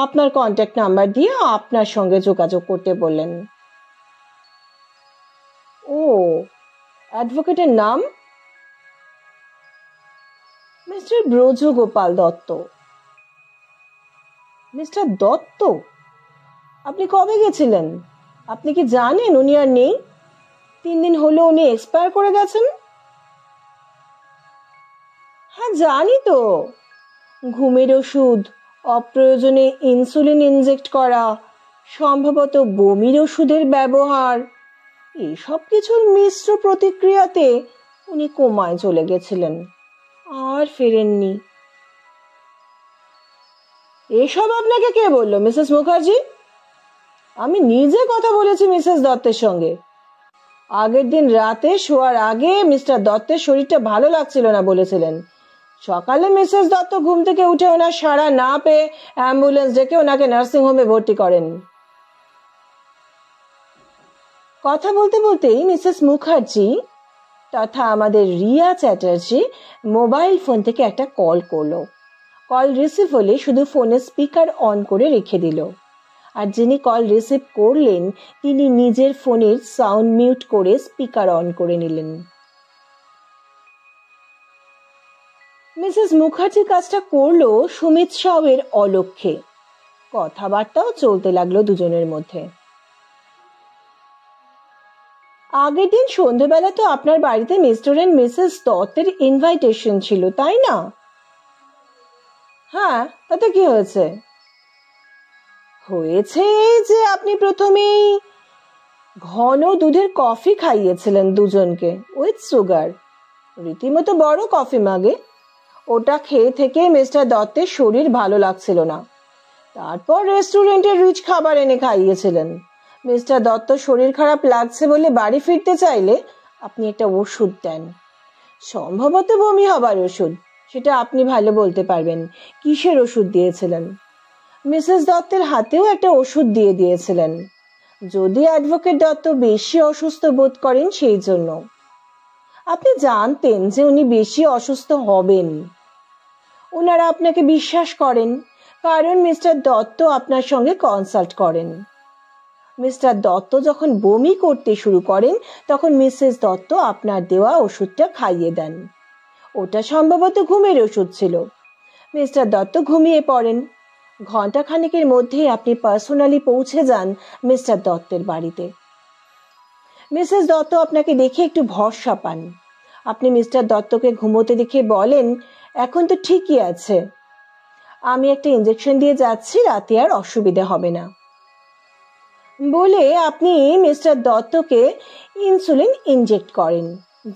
আপনার কন্ট্যাক্ট নাম্বার দিয়ে আপনার সঙ্গে যোগাযোগ করতে বললেন। ও, অ্যাডভোকেটের নাম? মিস্টার ব্রজগোপাল দত্ত। মিস্টার দত্ত? আপনি কবে গেছিলেন? আপনি কি জানেন উনি আর নেই? 3 দিন হলো উনি এক্সপায়ার করে গেছেন। হ্যাঁ জানি তো। ঘুমের ওষুধ, অপ্রয়োজনে ইনসুলিন ইনজেক্ট করা, সম্ভবত বমির ওষুধের ব্যবহার, এসব কিছুর মিশ্র প্রতিক্রিয়াতে উনি কোমায় চলে গেছিলেন, আর ফেরেননি। এসব আপনাকে কে বলল মিসেস মুখার্জি? আমি নিজে কথা বলেছি মিসেস দত্তের সঙ্গে। আগের দিন রাতে শোয়ার আগে মিস্টার দত্তের শরীরটা ভালো লাগছিল না বলেছিলেন। সকালে মিসেস দত্ত ঘুম থেকে উঠে ওনার সাড়া না পেয়ে অ্যাম্বুলেন্স ডেকে ওনাকে নার্সিং হোমে ভর্তি করেন। কথা বলতে বলতেই মিসেস মুখার্জি তথা আমাদের রিয়া চ্যাটার্জি মোবাইল ফোন থেকে একটা কল করলো। কল রিসিভ হলে শুধু ফোনের স্পিকার অন করে রেখে দিল, আর যিনি কল রিসিভ করলেন তিনি নিজের ফোনের সাউন্ড মিউট করে স্পিকার অন করে নিলেন। মিসেস মুখার্জি কাজটা করলো সুমিত সাউয়ের অলক্ষ্যে। কথাবার্তাও চলতে লাগলো দুজনের মধ্যে। আগের দিন সন্ধ্যেবেলা তো আপনার বাড়িতে মিস্টার এন্ড মিসেস দত্তের ইনভাইটেশন ছিল, তাই না? হ্যাঁ, তাতে কি হয়েছে? হয়েছে যে আপনি প্রথমেই ঘন দুধের কফি খাইয়েছিলেন দুজনকে উইথ সুগার, রীতিমতো বড় কফি মাগে। ওটা খেয়ে থেকে মিস্টার দত্তের শরীর ভালো লাগছিল না। তারপর রেস্টুরেন্টের রিচ খাবার এনে খাইয়েছিলেন। মিস্টার দত্ত শরীর খারাপ লাগছে বলে বাড়ি ফিরতে চাইলে আপনি একটা ওষুধ দেন, সম্ভবত বমি হবার ওষুধ। সেটা আপনি ভালো বলতে পারবেন কিসের ওষুধ দিয়েছিলেন। মিসেস দত্তের হাতেও একটা ওষুধ দিয়ে দিয়েছিলেন, যদি অ্যাডভোকেট দত্ত বেশি অসুস্থ বোধ করেন সেই জন্য। আপনি জানতেন যে উনি বেশি অসুস্থ হবেন। ওনারা আপনাকে বিশ্বাস করেন কারণ মিস্টার দত্ত আপনার সঙ্গে কনসাল্ট করেন। মিস্টার দত্ত যখন বমি করতে শুরু করেন তখন মিসেস দত্ত আপনার দেওয়া ওষুধটা খাইয়ে দেন। ওটা সম্ভবত ঘুমের ওষুধ ছিল। মিস্টার দত্ত ঘুমিয়ে পড়েন। ঘন্টা খানেকের মধ্যেই আপনি পার্সোনালি পৌঁছে যান মিস্টার দত্তের বাড়িতে। মিসেস দত্ত আপনাকে দেখে একটু ভরসা পান। আপনি মিস্টার দত্তকে ঘুমোতে দেখে বলেন, এখন তো ঠিকই আছে, আমি একটা ইনজেকশন দিয়ে যাচ্ছি, রাতে আর অসুবিধা হবে না বলে আপনি মিস্টার দত্তকে ইনসুলিন ইনজেক্ট করেন,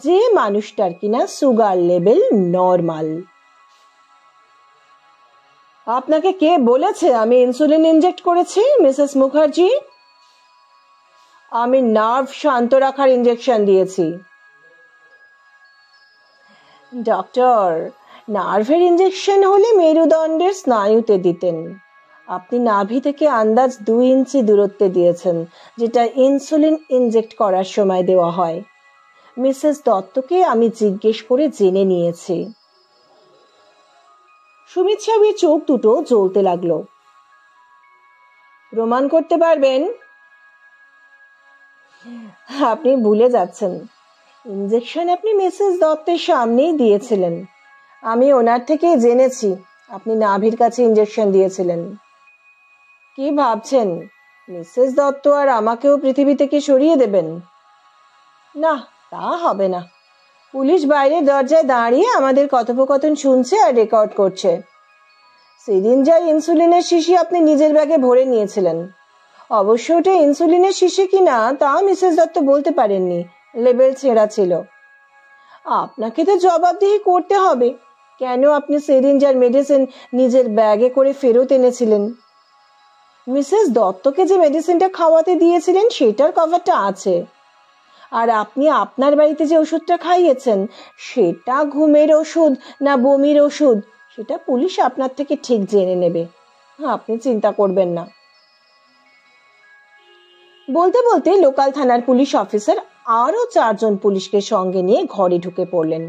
যে মানুষটার কিনা সুগার লেভেল নরমাল। আপনাকে কে বলেছে আমি ইনসুলিন ইনজেক্ট করেছি মিসেস মুখার্জি? আমি নার্ভ শান্ত রাখার ইনজেকশন দিয়েছি। ডক্টর, নার্ভের ইনজেকশন হলে মেরুদণ্ডের স্নায়ুতে দিতেন। আপনি নাভি থেকে আন্দাজ 2 ইঞ্চি দূরত্বে দিয়েছেন, যেটা ইনসুলিন ইনজেক্ট করার সময় দেওয়া হয়। মিসেস দত্তকে আমি জিজ্ঞেস করে জেনে নিয়েছি। সুমিত সাহেবের চোখ দুটো জ্বলতে লাগলো। প্রমাণ করতে পারবেন? আপনি ভুলে যাচ্ছেন, ইনজেকশন আপনি মিসেস দত্তের সামনেই দিয়েছিলেন। আমি ওনার থেকেই জেনেছি আপনি নাভির কাছে ইনজেকশন দিয়েছিলেন। কি ভাবছেন মিসেস দত্ত আর আমাকেও পৃথিবী থেকে সরিয়ে দেবেন? না, তা হবে না। পুলিশ বাইরে দরজায় দাঁড়িয়ে আমাদের কথোপকথন শুনছে আর রেকর্ড করছে। সিরিঞ্জার ইনসুলিনের শিশি আপনি নিজের ব্যাগে ভরে নিয়েছিলেন। অবশ্য ওটা ইনসুলিনের শিশি কিনা তা মিসেস দত্ত বলতে পারেননি, লেবেল ছেঁড়া ছিল। আপনাকে তো জবাবদিহি করতে হবে, কেন আপনি সিরিঞ্জার মেডিসিন নিজের ব্যাগে করে ফেরত এনেছিলেন। মিসেস দত্তকে যে মেডিসিনটা খাওয়াতে দিয়েছিলেন সেটার কভারটা আছে, আর আপনি আপনার বাড়িতে যে ওষুধটা খাইয়েছেন সেটা ঘুমের ওষুধ না বমির ওষুধ সেটা পুলিশ আপনার থেকে ঠিক জেনে নেবে, আপনি চিন্তা করবেন না। বলতে বলতে লোকাল থানার পুলিশ অফিসার আরো 4 জন পুলিশকে সঙ্গে নিয়ে ঘরে ঢুকে পড়লেন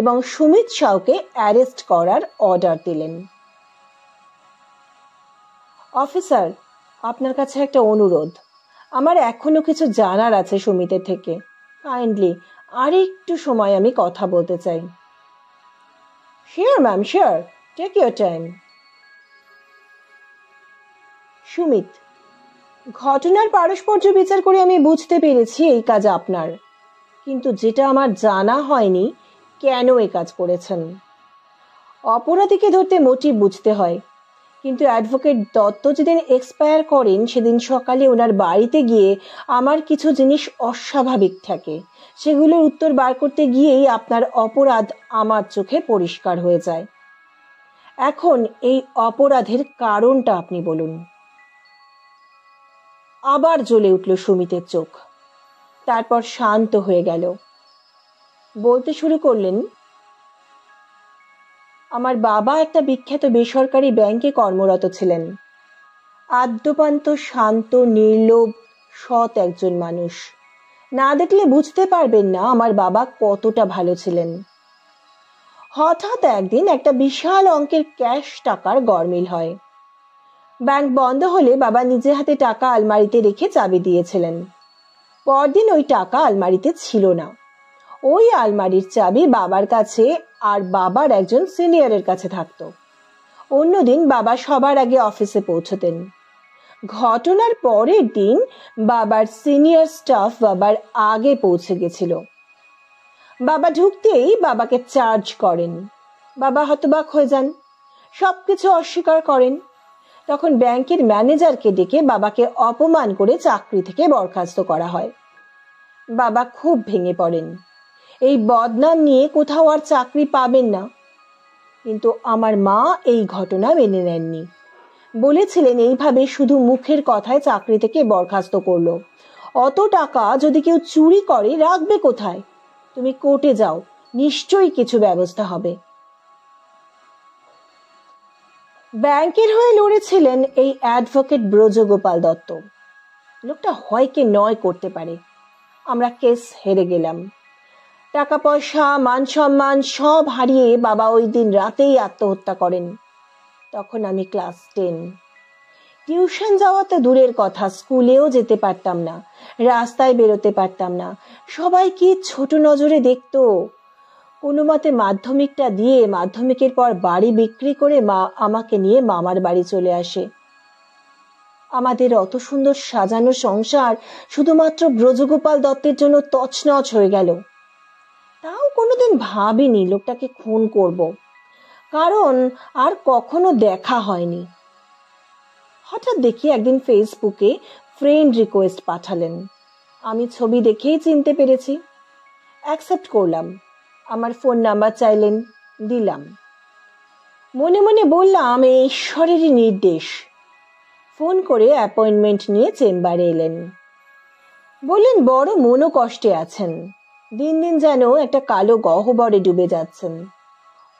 এবং সুমিত সাউকে অ্যারেস্ট করার অর্ডার দিলেন। অফিসার, আপনার কাছে একটা অনুরোধ। আমার এখনো কিছু জানার আছে সুমিতের থেকে। কাইন্ডলি আর একটু সময় আমি কথা বলতে চাই। Sure ma'am, sure, take your time. Sumit, ঘটনার পারস্পর্য বিচার করে আমি বুঝতে পেরেছি এই কাজ আপনার, কিন্তু যেটা আমার জানা হয়নি কেন এই কাজ করেছেন। অপরাধীকে ধরতে মোটিভ বুঝতে হয়, কিন্তু অ্যাডভোকেট দত্ত যেদিন এক্সপায়ার করেন সেদিন সকালে ওনার বাড়িতে গিয়ে আমার কিছু জিনিস অস্বাভাবিক থাকে, সেগুলোর উত্তর বার করতে গিয়েই আপনার অপরাধ আমার চোখে পরিষ্কার হয়ে যায়। এখন এই অপরাধের কারণটা আপনি বলুন। আবার জ্বলে উঠল সুমিতের চোখ, তারপর শান্ত হয়ে গেল। বলতে শুরু করলেন, আমার বাবা একটা বিখ্যাত বেসরকারি ব্যাংকে কর্মরত ছিলেন। আদ্যপান্ত শান্ত, নির্লোভ, সৎ একজন মানুষ। না দেখলে বুঝতে পারবেন না আমার বাবা কতটা ভালো ছিলেন। হঠাৎ একদিন একটা বিশাল অঙ্কের ক্যাশ টাকার গরমিল হয়। ব্যাংক বন্ধ হলে বাবা নিজে হাতে টাকা আলমারিতে রেখে চাবি দিয়েছিলেন। পরদিন ওই টাকা আলমারিতে ছিল না। ওই আলমারির চাবি বাবার কাছে আর বাবার একজন সিনিয়রের কাছে থাকতো। অন্যদিন বাবা সবার আগে অফিসে পৌঁছতেন। ঘটনার পরের দিন বাবার সিনিয়র স্টাফ বাবার আগে পৌঁছে গেছিল। বাবা ঢুকতেই বাবাকে চার্জ করেন। বাবা হতবাক হয়ে যান, সবকিছু অস্বীকার করেন। তখন ব্যাংকের ম্যানেজারকে ডেকে বাবাকে অপমান করে চাকরি থেকে বরখাস্ত করা হয়। বাবা খুব ভেঙে পড়েন। এই বদনাম নিয়ে কোথাও আর চাকরি পাবেন না। কিন্তু আমার মা এই ঘটনা মেনে নেননি। বলেছিলেন এইভাবে শুধু মুখের কথায় চাকরি থেকে বরখাস্ত করলো। অত টাকা যদি কেউ চুরি করে রাখবে কোথায়? তুমি কোর্টে যাও, নিশ্চয়ই কিছু ব্যবস্থা হবে। ব্যাংকের হয়ে লড়েছিলেন এই অ্যাডভোকেট ব্রজগোপাল দত্ত। লোকটা হয় কি নয় করতে পারে। আমরা কেস হেরে গেলাম। টাকা পয়সা, মান সম্মান সব হারিয়ে বাবা ওই দিন রাতেই আত্মহত্যা করেন। তখন আমি ক্লাস 10। টিউশন যাওয়া তো দূরের কথা, স্কুলেও যেতে পারতাম না, রাস্তায় বেরোতে পারতাম না। সবাই কি ছোট নজরে দেখতো। কোনো মতে মাধ্যমিকটা দিয়ে মাধ্যমিকের পর বাড়ি বিক্রি করে মা আমাকে নিয়ে মামার বাড়ি চলে আসে। আমাদের অত সুন্দর সাজানো সংসার শুধুমাত্র ব্রজগোপাল দত্তের জন্য তছনছ হয়ে গেল। তাও কোনোদিন ভাবিনি লোকটাকে খুন করব, কারণ আর কখনো দেখা হয়নি। হঠাৎ দেখি একদিন ফেসবুকে ফ্রেন্ড রিকোয়েস্ট পাঠালেন। আমি ছবি দেখেই চিনতে পেরেছি। অ্যাকসেপ্ট করলাম। আমার ফোন নাম্বার চাইলেন, দিলাম। মনে মনে বললাম এই ঈশ্বরেরই নির্দেশ। ফোন করে অ্যাপয়েন্টমেন্ট নিয়ে চেম্বারে এলেন। বললেন বড় মনোকষ্টে আছেন, দিন দিন যেন একটা কালো গহ্বরে ডুবে যাচ্ছেন।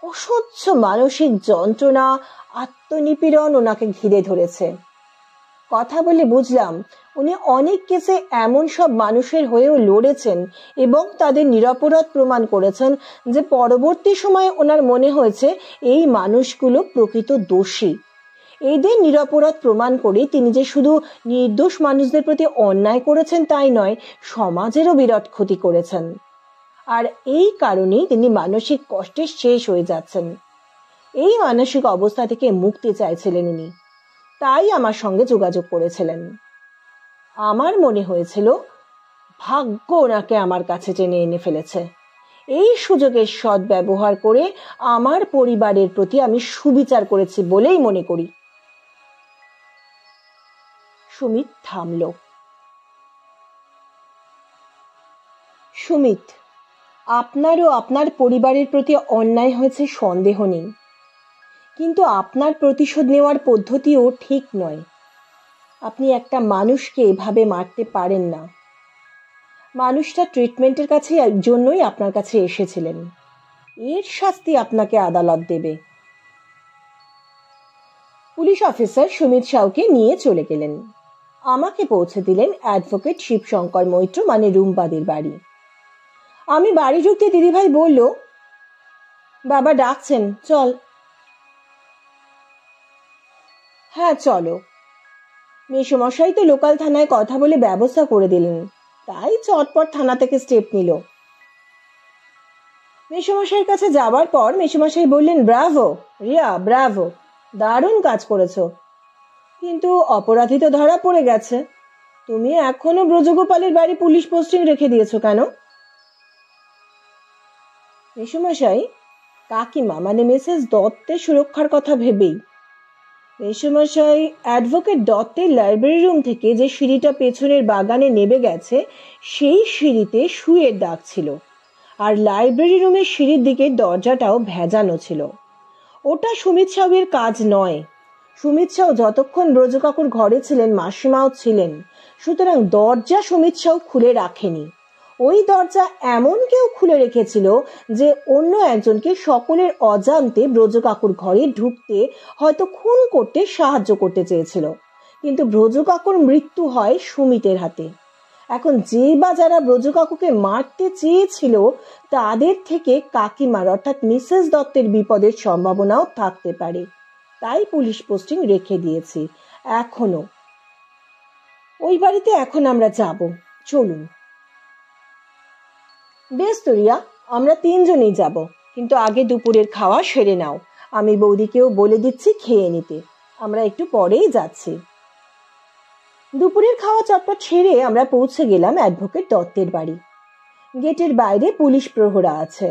অসহ্য মানসিক যন্ত্রণা, আত্মনিপীড়ন ওনাকে ঘিরে ধরেছে। কথা বলে বুঝলাম উনি অনেক কেসে এমন সব মানুষের হয়েও লড়েছেন এবং তাদের নিরপরাধ প্রমাণ করেছেন যে পরবর্তী সময়ে ওনার মনে হয়েছে এই মানুষগুলো প্রকৃত দোষী। এদের নিরপরাধ প্রমাণ করে তিনি যে শুধু নির্দোষ মানুষদের প্রতি অন্যায় করেছেন তাই নয়, সমাজেরও বিরাট ক্ষতি করেছেন। আর এই কারণেই তিনি মানসিক কষ্টে শেষ হয়ে যাচ্ছেন। এই মানসিক অবস্থা থেকে মুক্তি চাইছিলেন উনি, তাই আমার সঙ্গে যোগাযোগ করেছিলেন। আমার মনে হয়েছিল ভাগ্য ওনাকে আমার কাছে টেনে এনে ফেলেছে। এই সুযোগের সদ্ব্যবহার করে আমার পরিবারের প্রতি আমি সুবিচার করেছি বলেই মনে করি। সুমিত থামল। সুমিত, আপনারও আপনার পরিবারের প্রতি অন্যায় হয়েছে সন্দেহ নেই, কিন্তু আপনার প্রতিশোধ নেওয়ার পদ্ধতিও ঠিক নয়। আপনি একটা মানুষকে এভাবে মারতে পারেন না। মানুষটা ট্রিটমেন্টের কাছে জন্যই আপনার কাছে এসেছিলেন। এর শাস্তি আপনাকে আদালত দেবে। পুলিশ অফিসার সুমিত সাউকে নিয়ে চলে গেলেন। আমাকে পৌঁছে দিলেন অ্যাডভোকেট শিবশঙ্কর মৈত্র মানে রুম্পাদির বাড়ি। আমি বাড়ি ঢুকতে দিদিভাই বলল, বাবা ডাকছেন, চল। হ্যাঁ চলো। মেসোমশাই তো লোকাল থানায় কথা বলে ব্যবস্থা করে দিলেন, তাই চটপট থানা থেকে স্টেপ নিল। মেসোমশাইয়ের কাছে যাবার পর মেসোমশাই বললেন, ব্রাভো রিয়া, ব্রাভো, দারুণ কাজ করেছো, কিন্তু অপরাধী তো ধরা পড়ে গেছে। তুমি এখনো ব্রজগোপালের বাড়ি পুলিশ পোস্টিং রেখে দিয়েছো কেন? মেসোমশাই, কাকিমা মানে মিসেস দত্তের সুরক্ষার কথা ভেবেই। মেসোমশাই, অ্যাডভোকেট দত্তের লাইব্রেরি রুম থেকে যে সিঁড়িটা পেছনের বাগানে নেমে গেছে সেই সিঁড়িতে শুয়ের দাগ ছিল, আর লাইব্রেরি রুমের সিঁড়ির দিকে দরজাটাও ভেজানো ছিল। ওটা সুমিত সাউয়ের কাজ নয়। সুমিত সাউ যতক্ষণ ব্রজকাকুর ঘরে ছিলেন মাসিমাও ছিলেন, সুতরাং দরজা সুমিত সাউ খুলে রাখেনি। ওই দরজা এমন কেউ খুলে রেখেছিল যে অন্য একজনকে সকলের অজান্তে ব্রজকাকুর ঘরে ঢুকতে, হয়তো খুন করতে সাহায্য করতে চেয়েছিল। কিন্তু ব্রজকাকুর মৃত্যু হয় সুমিতের হাতে। এখন যে বা যারা ব্রজকাকুকে মারতে চেয়েছিল তাদের থেকে কাকিমার অর্থাৎ মিসেস দত্তের বিপদের সম্ভাবনাও থাকতে পারে, তাই পুলিশ পোস্টিং রেখে দিয়েছি এখনো। ওই বাড়িতে এখন আমরা যাব, চলুন। বেশ তো রিয়া, আমরা তিনজনেই যাব, কিন্তু আগে দুপুরের খাওয়া সেরে নাও। আমি বৌদিকেও বলে দিচ্ছি খেয়ে নিতে, আমরা একটু পরেই যাচ্ছি। দুপুরের খাওয়া চটপট সেরে আমরা পৌঁছে গেলাম অ্যাডভোকেট দত্তের বাড়ি। গেটের বাইরে পুলিশ প্রহরা আছে,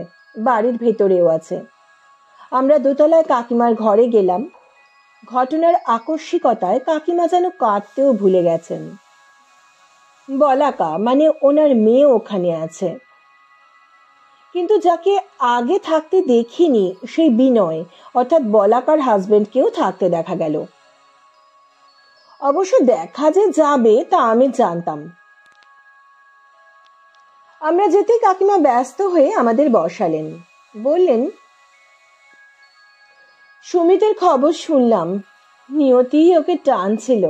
বাড়ির ভেতরেও আছে। আমরা দোতলায় কাকিমার ঘরে গেলাম। ঘটনার আকস্মিকতায় কাকিমা যেন কাঁদতেও ভুলে গেছেন। বলাকা মানে ওনার মেয়ে ওখানে আছে, কিন্তু যাকে আগে থাকতে দেখিনি সেই বিনয় অর্থাৎ বলাকার হাজবেন্ডকেও থাকতে দেখা গেল। অবশ্য দেখা যে যাবে তা আমি জানতাম। আমরা যেতে কাকিমা ব্যস্ত হয়ে আমাদের বসালেন। বললেন, সুমিতের খবর শুনলাম, নিয়তি ওকে টানছিল,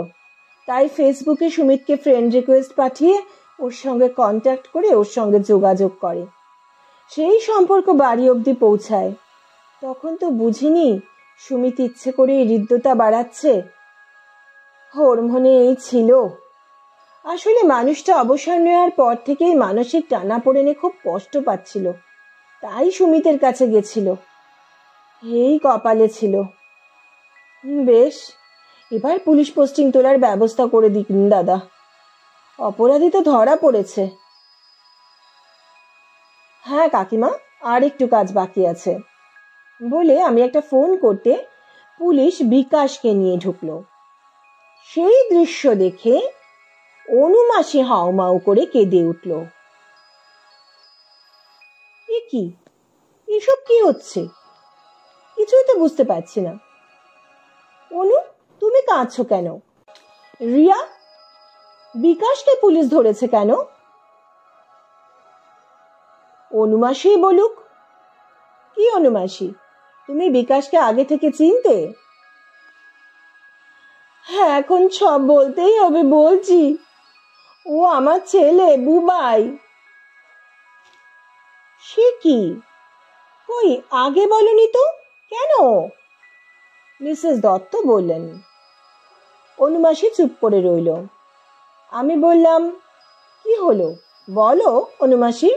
তাই ফেসবুকে সুমিতকে ফ্রেন্ড রিকোয়েস্ট পাঠিয়ে ওর সঙ্গে কন্ট্যাক্ট করে ওর সঙ্গে যোগাযোগ করে। সেই সম্পর্ক বাড়ি অবধি পৌঁছায়। তখন তো বুঝিনি সুমিত ইচ্ছে করে হৃদ্যতা বাড়াচ্ছে। ওর মনে এই ছিল। আসলে মানুষটা অবসর নেওয়ার পর থেকেই মানসিক টানাপোড়েনে খুব কষ্ট পাচ্ছিল, তাই সুমিতের কাছে গেছিল। এই কপালে ছিল। বেশ, এবার পুলিশ পোস্টিং তোলার ব্যবস্থা করে দিন দাদা, অপরাধী তো ধরা পড়েছে। হ্যাঁ কাকিমা, আর একটু কাজ বাকি আছে বলে আমি একটা ফোন করতে পুলিশ বিকাশকে নিয়ে ঢুকলো। সেই দৃশ্য দেখে অনুমাসি হাউমাউ করে কেঁদে উঠল। এ কি, এসব কি হচ্ছে? কিছুই তো বুঝতে পারছি না। অনু, তুমি কাঁদছো কেন? রিয়া, বিকাশকে পুলিশ ধরেছে কেন? অনুমাসি বলুক। কি অনুমাসি? তুমি বিকাশকে আগে থেকে চিনতে? হ্যাঁ, এখন সব বলতেই হবে, বলছি। ও আমার ছেলে বুবাই। সে কি? কই আগে বলনি তো, কেন? মিসেস দত্ত বললেন। অনুমাসি চুপ করে রইল। আমি বললাম, কি হলো বলো অনুমাসি।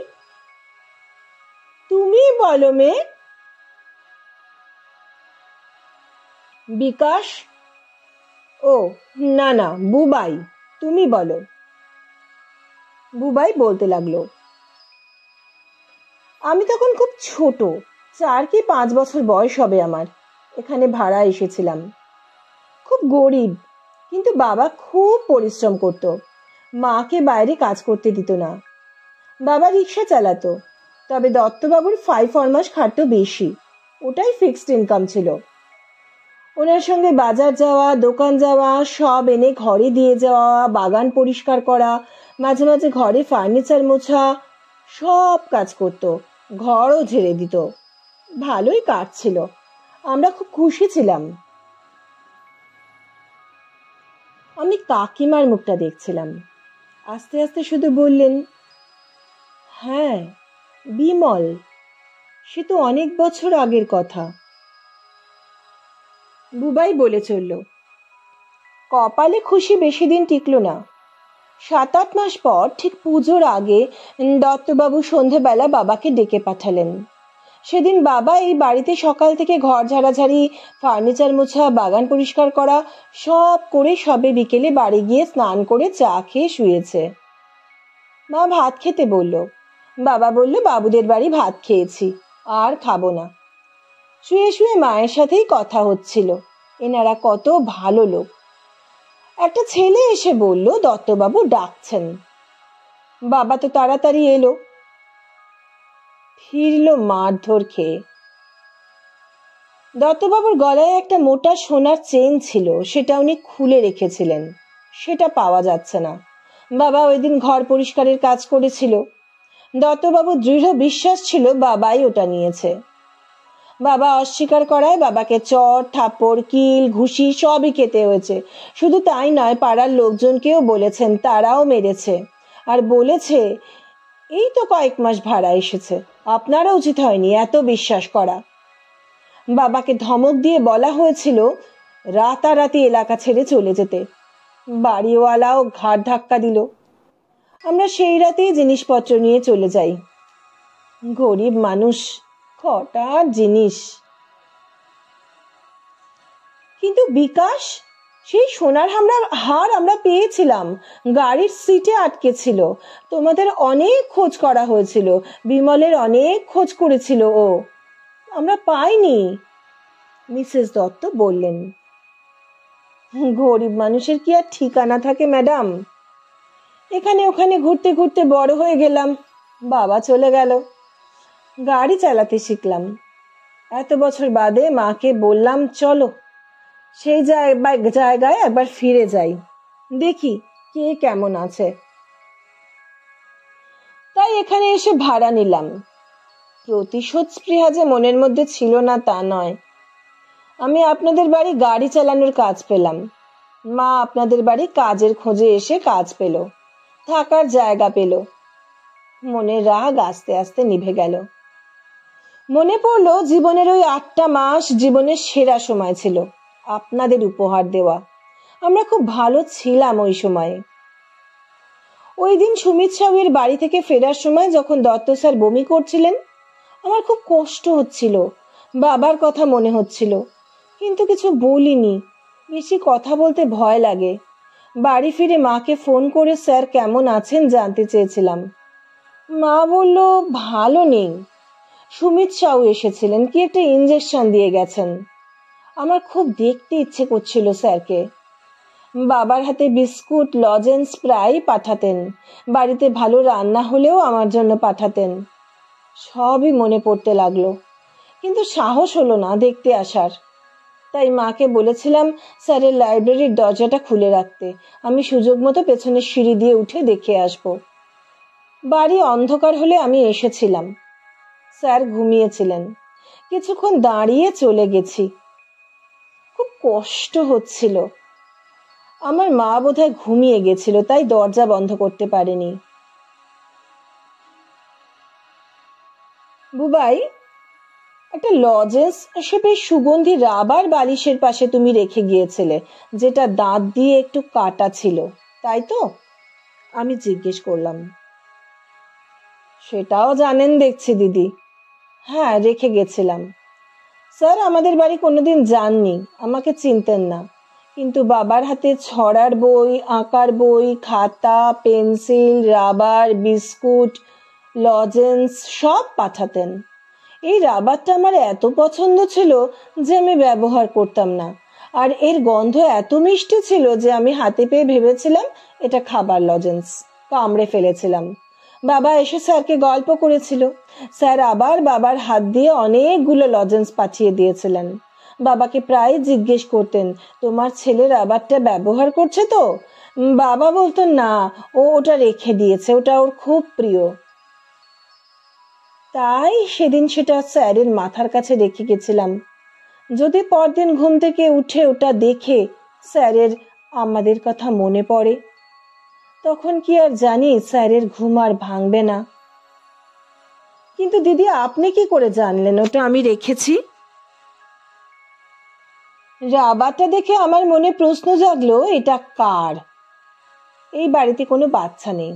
তুমি বলো মেয়ে। বিকাশ? ও না না, বুবাই, তুমি বলো। বুবাই বলতে লাগলো, আমি তখন খুব ছোট, 4 কি 5 বছর বয়স হবে আমার। এখানে ভাড়া এসেছিলাম। খুব গরিব, কিন্তু বাবা খুব পরিশ্রম করত। মাকে বাইরে কাজ করতে দিত না। বাবা রিক্সা চালাতো, তবে দত্তবাবুর 5 ফরমাস খাটতো বেশি, ওটাই ফিক্সড ইনকাম ছিল। ওনার সঙ্গে বাজার যাওয়া, দোকান যাওয়া, সব এনে ঘরে দিয়ে যাওয়া, বাগান পরিষ্কার করা, মাঝে মাঝে ঘরে ফার্নিচার মোছা, সব কাজ করত, ঘরও ঝেড়ে দিত। ভালোই কাটছিল, আমরা খুব খুশি ছিলাম। আমি কাকিমার মুখটা দেখছিলাম। আস্তে আস্তে শুধু বললেন, হ্যাঁ বিমল, সে তো অনেক বছর আগের কথা। বুবাই বলে চলল, কপালে খুশি বেশি দিন টিকলো না। 7-8 মাস পর, ঠিক পুজোর আগে, দত্তবাবু সন্ধেবেলা বাবাকে ডেকে পাঠালেন। সেদিন বাবা এই বাড়িতে সকাল থেকে ঘর ঝাড়াঝাড়ি, ফার্নিচার মোছা, বাগান পরিষ্কার করা সব করে সবে বিকেলে বাড়ি গিয়ে স্নান করে চা খেয়ে শুয়েছে। মা ভাত খেতে বলল। বাবা বলল, বাবুদের বাড়ি ভাত খেয়েছি, আর খাবো না। শুয়ে শুয়ে মায়ের সাথেই কথা হচ্ছিল, এনারা কত ভালো লোক। একটা ছেলে এসে বলল দত্তবাবু ডাকছেন। বাবা তো তাড়াতাড়ি এলো, ফিরল মারধর খেয়ে। দত্তবাবুর গলায় একটা মোটা সোনার চেন ছিল, সেটা উনি খুলে রেখেছিলেন, সেটা পাওয়া যাচ্ছে না। বাবা ওই দিন ঘর পরিষ্কারের কাজ করেছিল। দত্তবাবুর দৃঢ় বিশ্বাস ছিল বাবাই ওটা নিয়েছে। বাবা অস্বীকার করায় বাবাকে চড়, থাপ্পড়, কিল, ঘুষি সবই খেতে হয়েছে। শুধু তাই নয়, পাড়ার লোকজনকেও বলেছেন, তারাও মেরেছে। আর বলেছে, এই তো কয়েক মাস ভাড়া এসেছে, আপনারা উচিত হয়নি এত বিশ্বাস করা। বাবাকে ধমক দিয়ে বলা হয়েছিল রাতারাতি এলাকা ছেড়ে চলে যেতে। বাড়িওয়ালাও ঘাড় ধাক্কা দিল। আমরা সেই রাতেই জিনিসপত্র নিয়ে চলে যাই। গরিব মানুষ, কটা জিনিস। কিন্তু বিকাশ, সেই সোনার হার আমরা পেয়েছিলাম, গাড়ির সিটে আটকে ছিল। তোমাদের অনেক খোঁজ করা হয়েছিল, বিমলের অনেক খোঁজ করেছিল ও, আমরা পাইনি। মিসেস দত্ত বললেন, গরিব মানুষের কি আর ঠিকানা থাকে ম্যাডাম? এখানে ওখানে ঘুরতে ঘুরতে বড় হয়ে গেলাম, বাবা চলে গেল, গাড়ি চালাতে শিখলাম। এত বছর বাদে মাকে বললাম, চলো সেই জায়গায় একবার ফিরে যাই, দেখি কে কেমন আছে। তাই এখানে এসে ভাড়া নিলাম। প্রতিশোধ স্পৃহা যে মনের মধ্যে ছিল না তা নয়। আমি আপনাদের বাড়ি গাড়ি চালানোর কাজ পেলাম, মা আপনাদের বাড়ি কাজের খোঁজে এসে কাজ পেল, থাকার জায়গা পেল। মনের রাগ আস্তে আস্তে নিভে গেল। মনে পড়লো জীবনের ওই 8টা মাস জীবনের সেরা সময় ছিল, আপনাদের উপহার দেওয়া। আমরা খুব ভালো ছিলাম ওই সময়ে। ওই দিন সুমিত সাউয়ের বাড়ি থেকে ফেরার সময় যখন দত্ত স্যার বমি করছিলেন, আমার খুব কষ্ট হচ্ছিল, বাবার কথা মনে হচ্ছিল, কিন্তু কিছু বলিনি, বেশি কথা বলতে ভয় লাগে। বাড়ি ফিরে মাকে ফোন করে স্যার কেমন আছেন জানতে চেয়েছিলাম। মা বলল ভালো নেই, সুমিত সাউ এসেছিলেন, কি একটা ইঞ্জেকশন দিয়ে গেছেন। আমার খুব দেখতে ইচ্ছে করছিল স্যারকে। বাবার হাতে বিস্কুট, লজেন্স প্রায় পাঠাতেন, বাড়িতে ভালো রান্না হলেও আমার জন্য পাঠাতেন। সবই মনে পড়তে লাগলো, কিন্তু সাহস হলো না দেখতে আসার। তাই মাকে বলেছিলাম স্যারের লাইব্রেরির দরজাটা খুলে রাখতে, আমি সুযোগ মতো পেছনের সিঁড়ি দিয়ে উঠে দেখে আসব। বাড়ি অন্ধকার হলে আমি এসেছিলাম। স্যার ঘুমিয়েছিলেন। কিছুক্ষণ দাঁড়িয়ে চলে গেছি। খুব কষ্ট হচ্ছিল। আমার মা বোধহয় ঘুমিয়ে গেছিল, তাই দরজা বন্ধ করতে পারেনি। বুবাই, একটা লজেন্স, সে বেশ সুগন্ধি রাবার বালিশের পাশে তুমি রেখে গিয়েছিলে, যেটা দাঁত দিয়ে একটু কাটা ছিল, তাই তো? আমি জিজ্ঞেস করলাম। সেটাও জানেন দেখছি দিদি। হ্যাঁ, রেখে গেছিলাম। স্যার আমাদের বাড়ি কোনোদিন যাননি, আমাকে চিনতেন না, কিন্তু বাবার হাতে ছড়ার বই, আঁকার বই, খাতা, পেন্সিল, রাবার, বিস্কুট, লজেন্স সব পাঠাতেন। এই রাবারটা আমার এত পছন্দ ছিল যে আমি ব্যবহার করতাম না, আর এর গন্ধ এত মিষ্টি ছিল যে আমি হাতে পেয়ে ভেবেছিলাম এটা খাবার লজেন্স। কামড়ে ফেলেছিলাম। বাবা এসে স্যারকে গল্প করেছিল। স্যার আবার বাবার হাত দিয়ে অনেকগুলো লজেন্স পাঠিয়ে দিয়েছিলেন। বাবাকে প্রায় জিজ্ঞেস করতেন, তোমার ছেলে রাবারটা ব্যবহার করছে তো? বাবা বলতো না, ওটা রেখে দিয়েছে, ওটা ওর খুব প্রিয়। তাই সেদিন সেটা স্যারের মাথার কাছে রেখে গেছিলাম। যদি পরদিন ঘুম থেকে উঠে ওটা দেখে স্যারের আমাদের কথা মনে পড়ে, তখন কি আর জানি স্যারের ঘুম আর ভাঙবে না। কিন্তু দিদি, আপনি কি করে জানলেন ওটা আমি রেখেছি? রাবারটা দেখে আমার মনে প্রশ্ন জাগলো, এটা কার? এই বাড়িতে কোনো বাচ্চা নেই।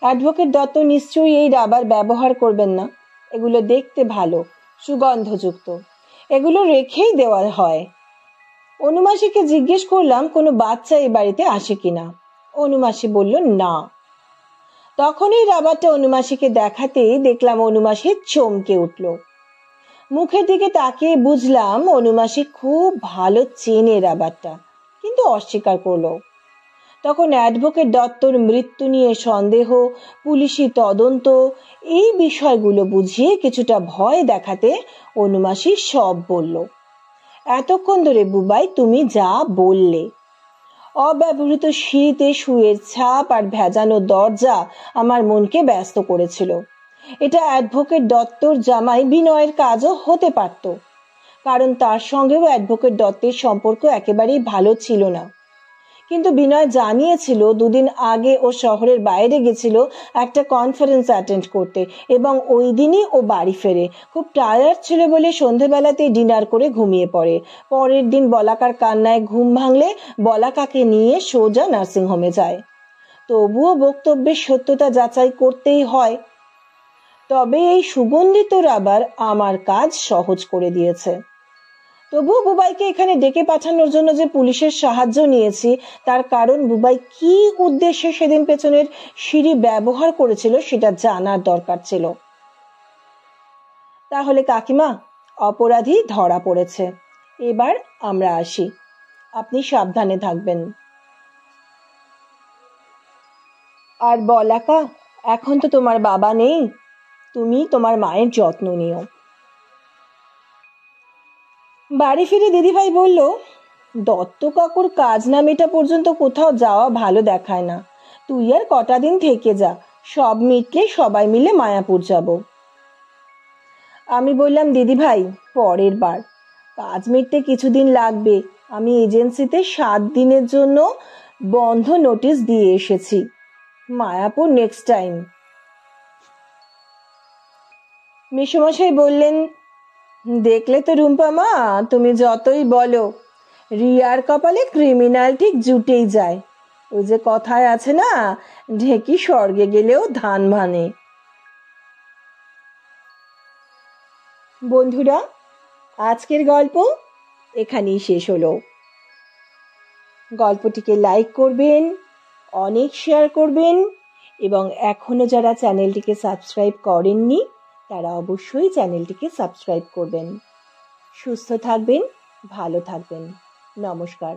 অ্যাডভোকেট দত্ত নিশ্চয়ই এই রাবার ব্যবহার করবেন না। এগুলো দেখতে ভালো, সুগন্ধযুক্ত, এগুলো রেখেই দেওয়া হয়। অনুমাসীকে জিজ্ঞেস করলাম কোনো বাচ্চা এই বাড়িতে আসে কিনা। অনুমাসী বলল না। তখনই রাবারটা অনুমাসীকে দেখাতেই দেখলাম অনুমাসী চমকে উঠল। মুখের দিকে তাকিয়ে বুঝলাম অনুমাসী খুব ভালো চেনে রাবারটা, কিন্তু অস্বীকার করলো। তখন অ্যাডভোকেট দত্তর মৃত্যু নিয়ে সন্দেহ, পুলিশি তদন্ত, এই বিষয়গুলো বুঝিয়ে কিছুটা ভয় দেখাতে অনুমাসী সব বলল। এতক্ষণ ধরে বুবাই তুমি যা বললে, অব্যবহৃত সিঁড়িতে শুয়ের ছাপ আর ভেজানো দরজা আমার মনকে ব্যস্ত করেছিল। এটা অ্যাডভোকেট দত্তর জামাই বিনয়ের কাজও হতে পারত, কারণ তার সঙ্গেও অ্যাডভোকেট দত্তের সম্পর্ক একেবারেই ভালো ছিল না। কিন্তু বিনয় জানিয়েছিল দুদিন আগে ও শহরের বাইরে গেছিল একটা কনফারেন্স অ্যাটেন্ড করতে, এবং ওই দিনই ও বাড়ি ফেরে। খুব টায়ার্ড ছিল বলে সন্ধেবেলাতেই ডিনার করে ঘুমিয়ে পড়ে। পরের দিন বলাকার কান্নায় ঘুম ভাঙলে বলাকাকে নিয়ে সোজা নার্সিংহোমে যায়। তবুও বক্তব্যের সত্যতা যাচাই করতেই হয়। তবে এই সুগন্ধিত রাবার আমার কাজ সহজ করে দিয়েছে। তবুও বুবাইকে এখানে ডেকে পাঠানোর জন্য যে পুলিশের সাহায্য নিয়েছি, তার কারণ বুবাই কি উদ্দেশ্যে সেদিন পেছনের সিঁড়ি ব্যবহার করেছিল সেটা জানার দরকার ছিল। তাহলে কাকিমা, অপরাধী ধরা পড়েছে। এবার আমরা আসি। আপনি সাবধানে থাকবেন। আর বলাকা, এখন তো তোমার বাবা নেই, তুমি তোমার মায়ের যত্ন নিও। বাড়ি ফিরে দিদিভাই বলল, দত্ত কাকুর কাজ না মেটা পর্যন্ত কোথাও যাওয়া ভালো দেখায় না। তুই আর কটা দিন থেকে যা, সব মিটলে সবাই মিলে মায়াপুর যাব। আমি বললাম, দিদিভাই পরের বার, কাজ মিটতে কিছুদিন লাগবে। আমি এজেন্সিতে 7 দিনের জন্য বন্ধ নোটিশ দিয়ে এসেছি। Mayapur next time. মেসোমশাই বললেন, দেখলে তো রুম্পা মা, তুমি যতই বলো, রিয়ার কপালে ক্রিমিনাল ঠিক জুটেই যায়। ওই যে কথায় আছে না, ঢেকি স্বর্গে গেলেও ধান ভানে। বন্ধুরা, আজকের গল্প এখানেই শেষ হলো। গল্পটিকে লাইক করবেন, অনেক শেয়ার করবেন, এবং এখনো যারা চ্যানেলটিকে সাবস্ক্রাইব করেননি তারা অবশ্যই চ্যানেলটিকে সাবস্ক্রাইব করবেন। সুস্থ থাকবেন, ভালো থাকবেন। নমস্কার।